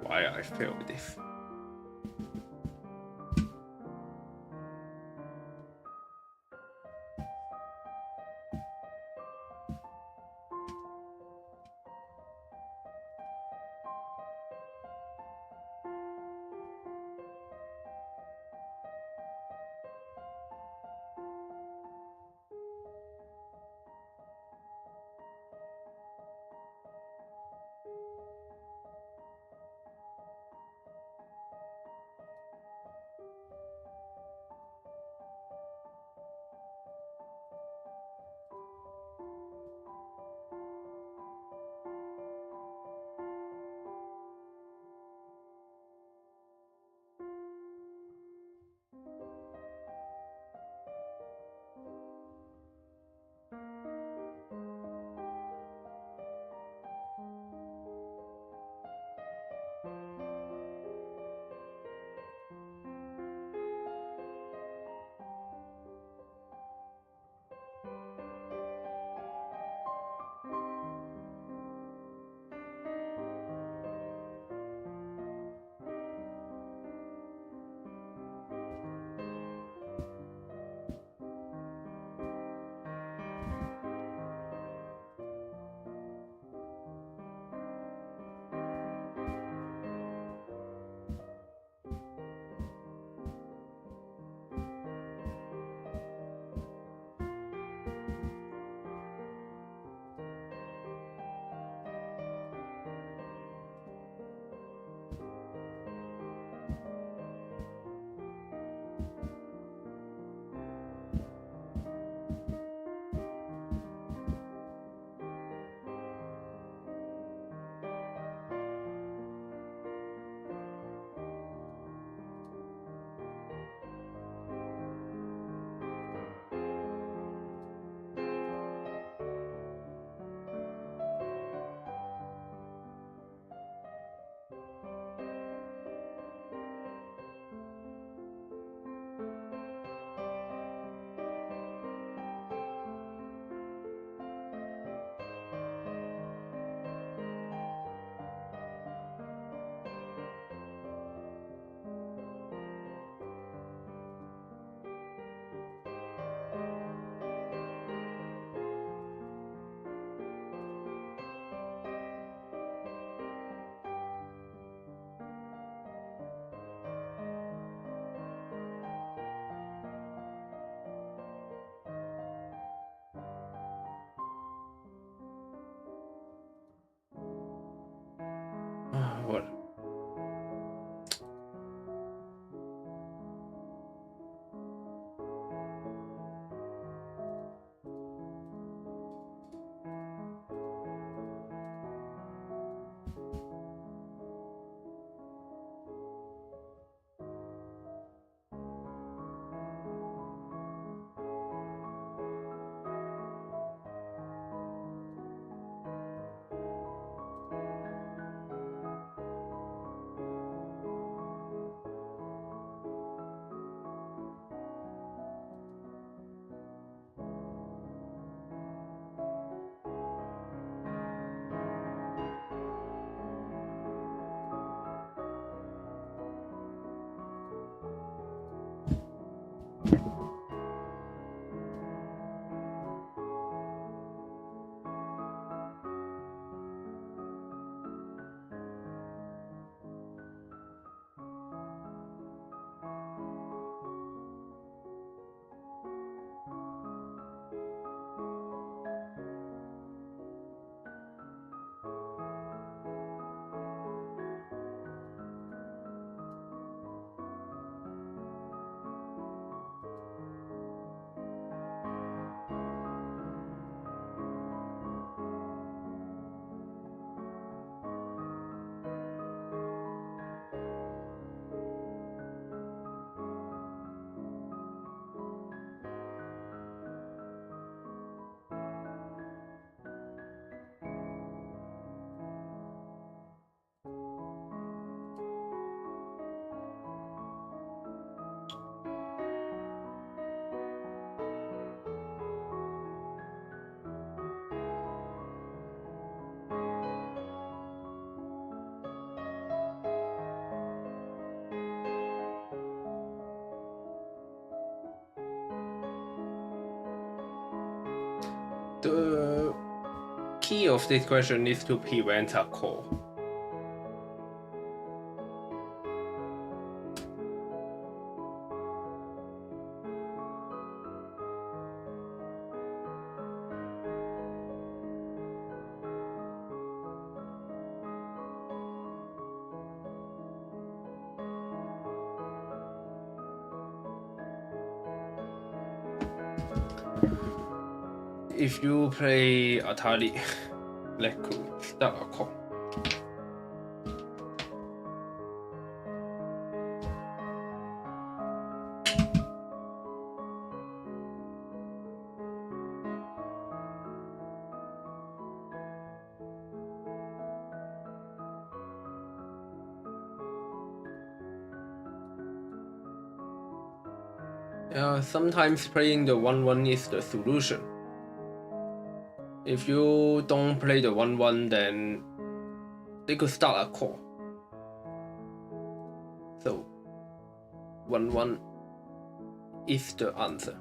A: Why I failed this? The key of this question is to prevent a call. If you play Atari, that could start a call. Sometimes playing the 1-1 is the solution. If you don't play the 1-1, then they could start a call. So 1-1 is the answer.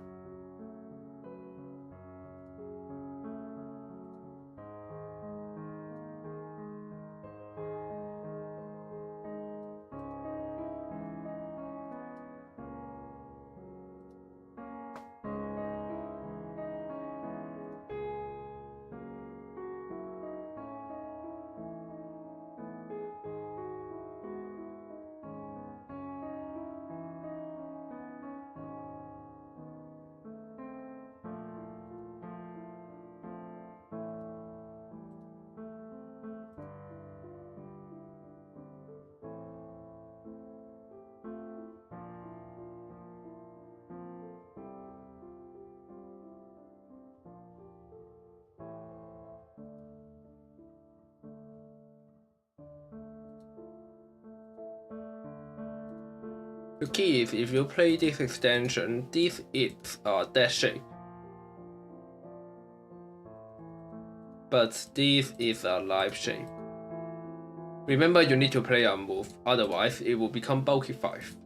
A: The key is if you play this extension, this is a dead shape. But this is a live shape. Remember, you need to play a move, otherwise it will become bulky 5.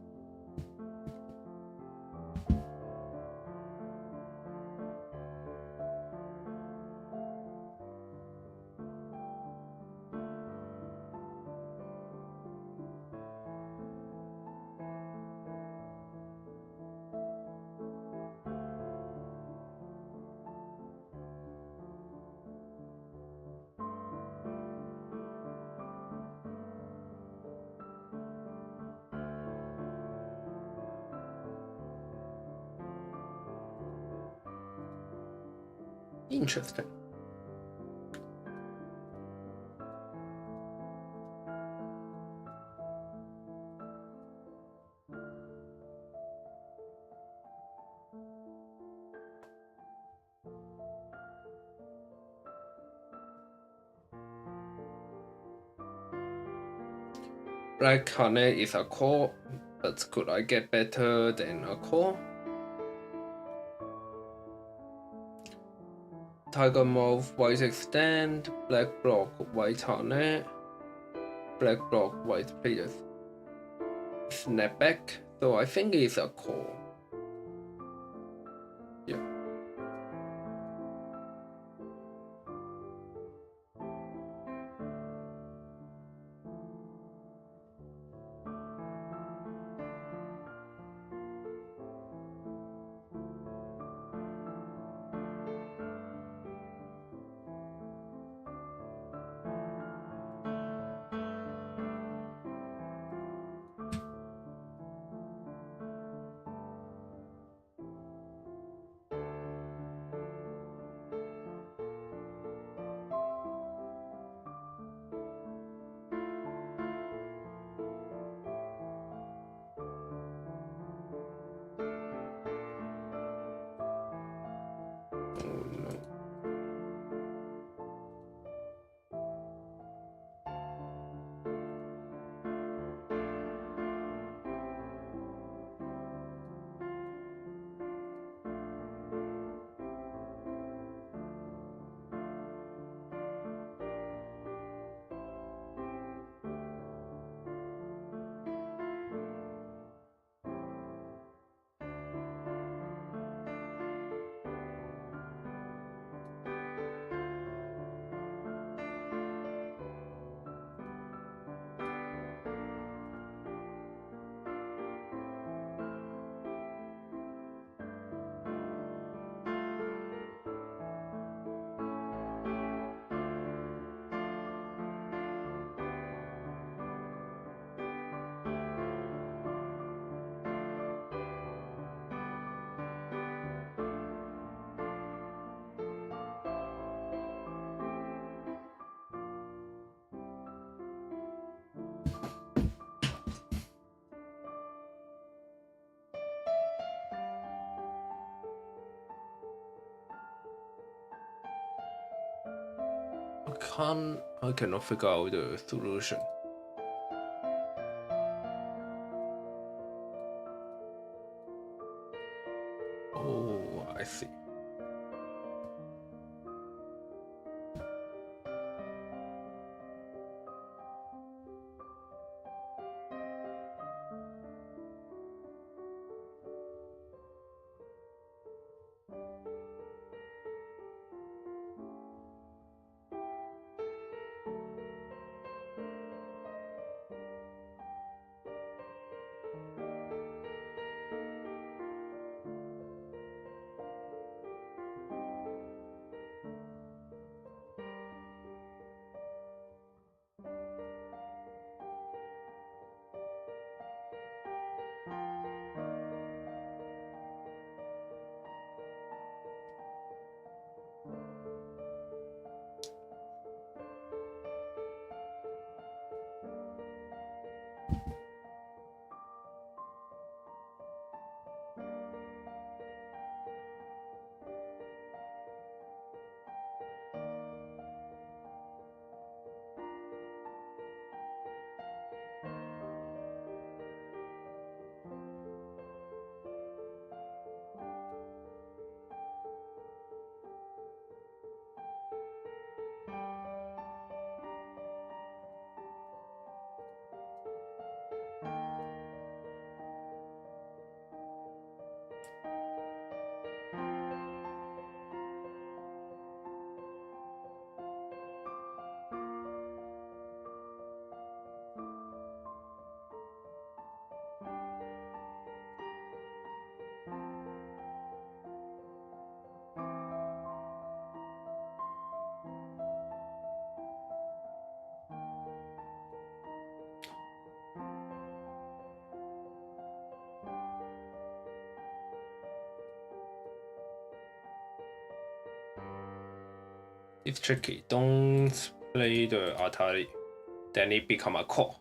A: Interesting. Black Honey is a call, but could I get better than a call? Tiger Mouth, White Extend, Black Block, White Honey, Black Block, White Players. Snap back, so I think it's a call. I cannot figure out the solution. Oh, I see. It's tricky. Don't play the Atari. Then it become a core.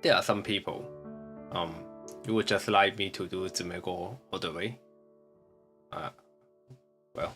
A: There are some people, who would just like me to do 姊妹歌 all the way. Well.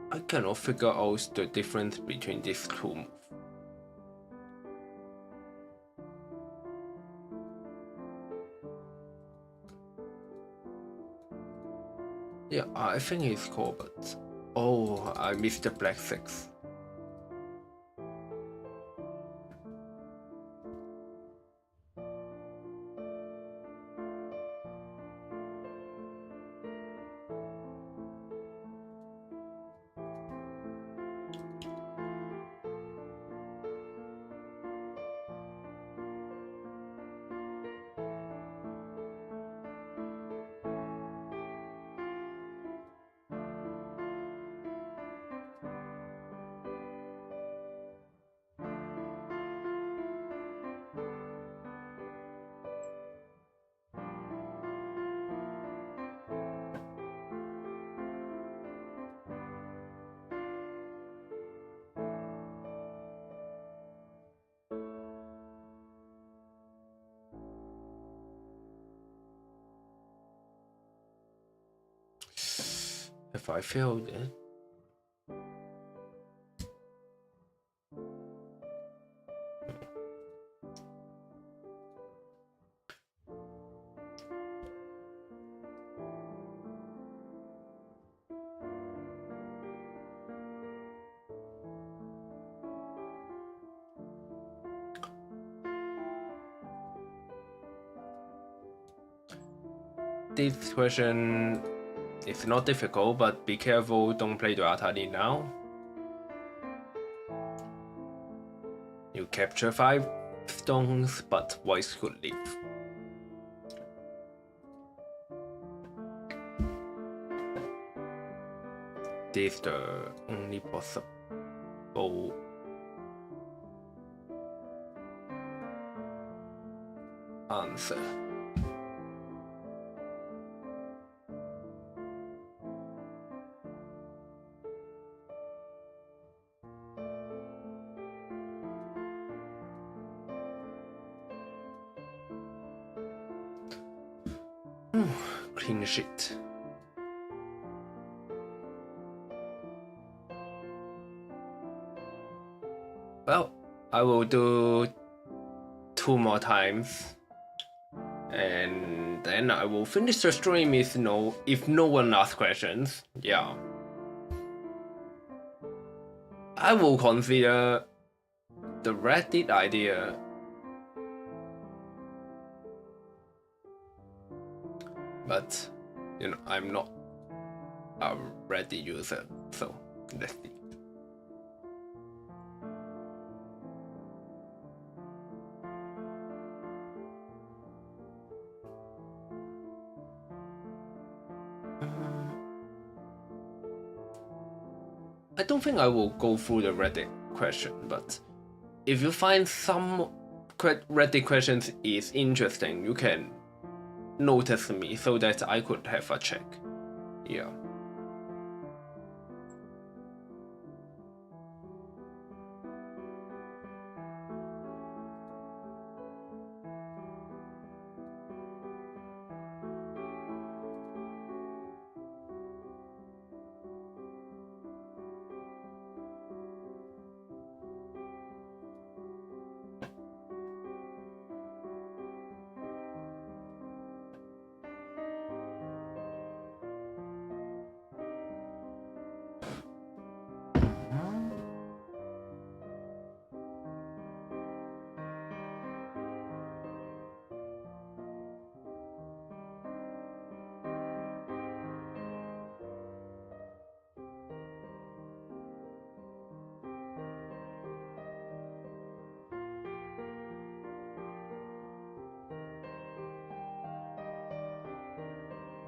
A: I cannot figure out the difference between these two moves. Yeah, I think it's called, but oh, I missed the black 6. If I failed it. This question is not difficult, but be careful, don't play the Atari now. You capture 5 stones, but white could leave. This is the only possible answer. Clean sheet. Well, I will do 2 more times, and then I will finish the stream if no one asks questions. Yeah. I will consider the Reddit idea. But I'm not a Reddit user, so let's see. I don't think I will go through the Reddit question, but if you find some Reddit questions is interesting, you can notice me so that I could have a check. Yeah.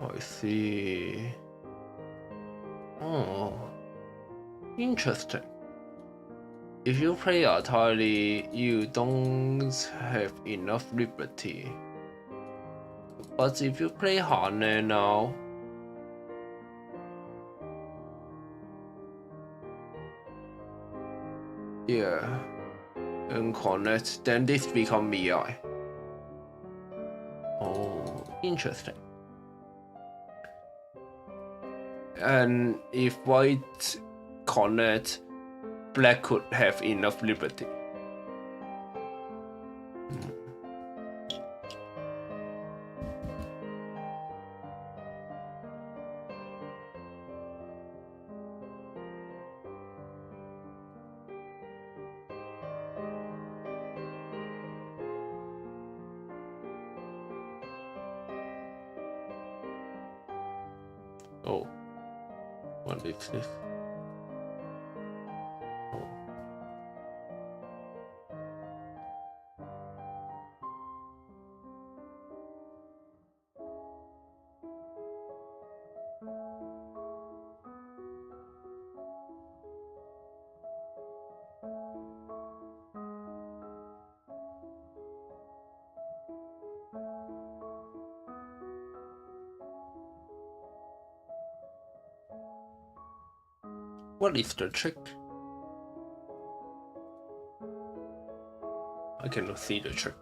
A: I see. Oh, interesting. If you play Atari, you don't have enough liberty. But if you play Hane now, yeah, and connect, then this become VI. Oh, interesting. And if white connect, black could have enough liberty. Oh, what is this? Oh. What is the trick? I cannot see the trick.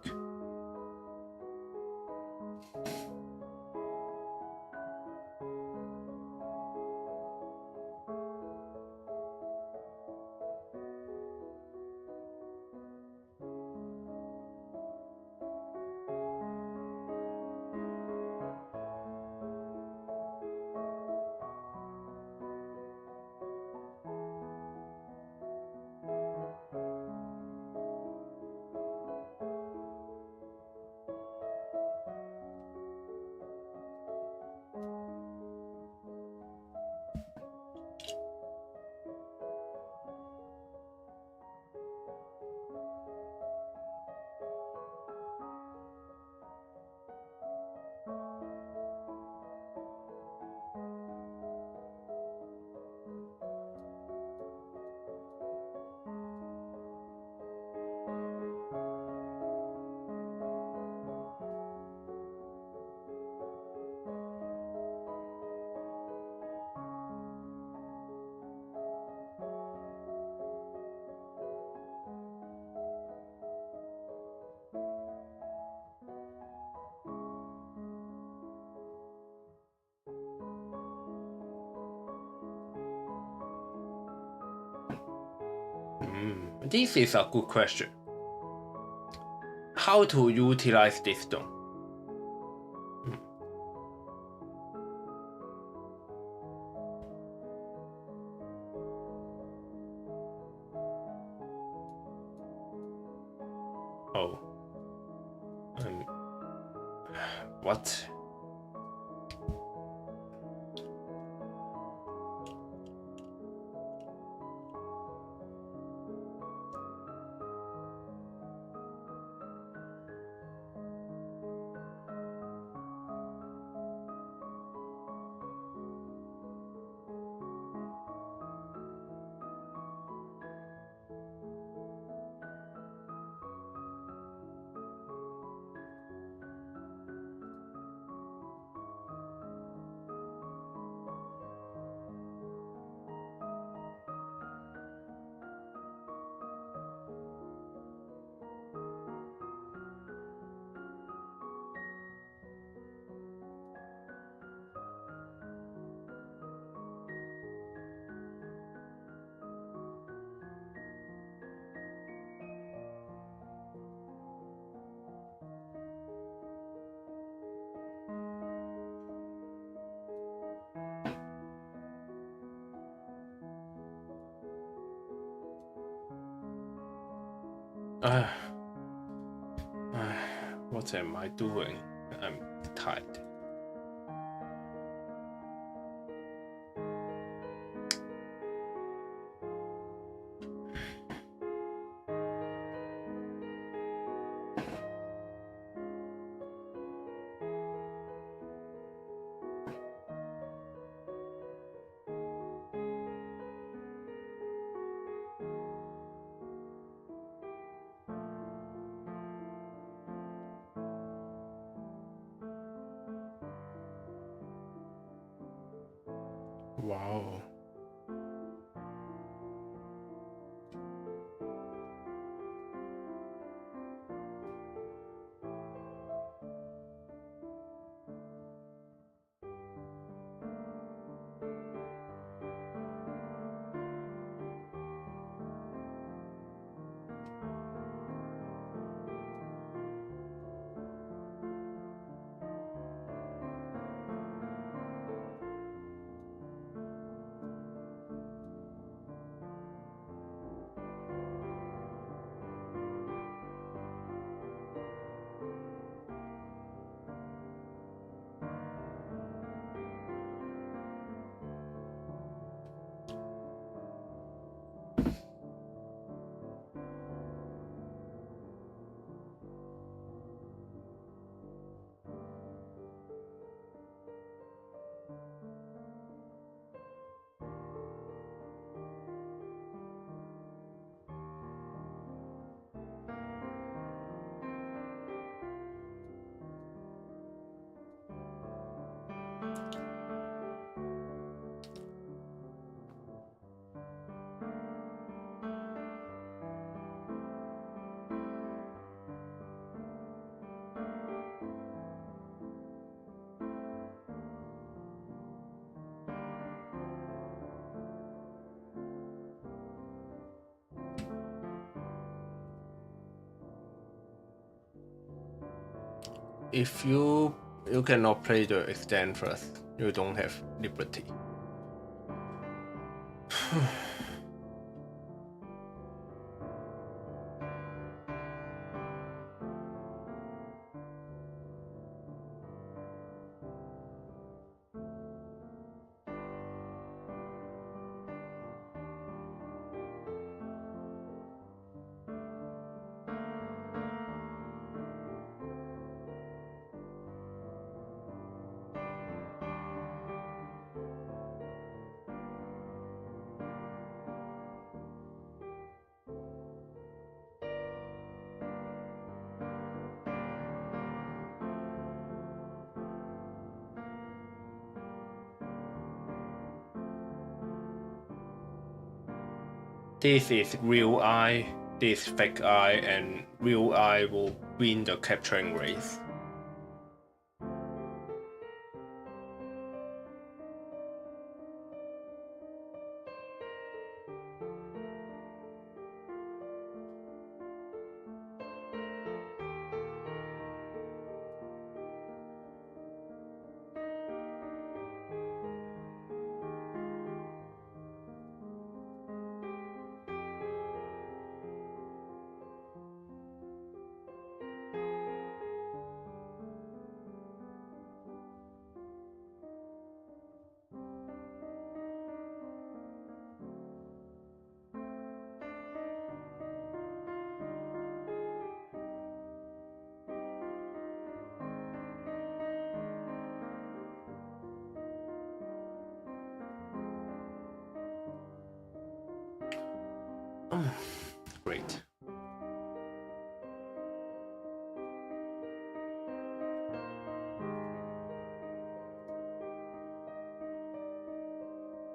A: This is a good question. How to utilize this stone? Oh. What? What am I doing? I'm tired. Wow. If you cannot play the extend first, you don't have liberty. This is real eye, this fake eye, and real eye will win the capturing race. Great.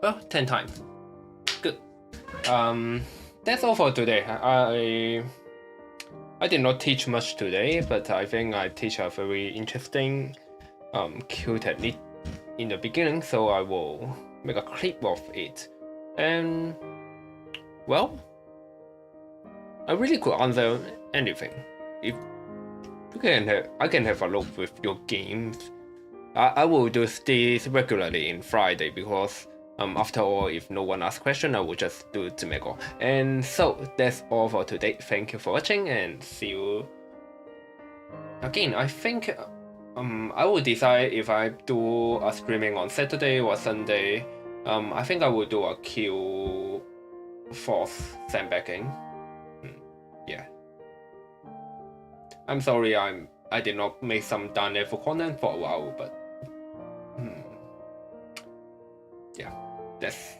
A: Well, 10 times. Good. That's all for today. I did not teach much today, but I think I teach a very interesting cue technique in the beginning, so I will make a clip of it. And well, I really could answer anything. If I can have a look with your games. I will do this regularly in Friday because after all, if no one asks question, I will just do Zimego. And so that's all for today. Thank you for watching and see you again. I think I will decide if I do a streaming on Saturday or Sunday. I think I will do a Q4 sandbagging. Yeah. I'm sorry I did not make some down level content for a while, but yeah, that's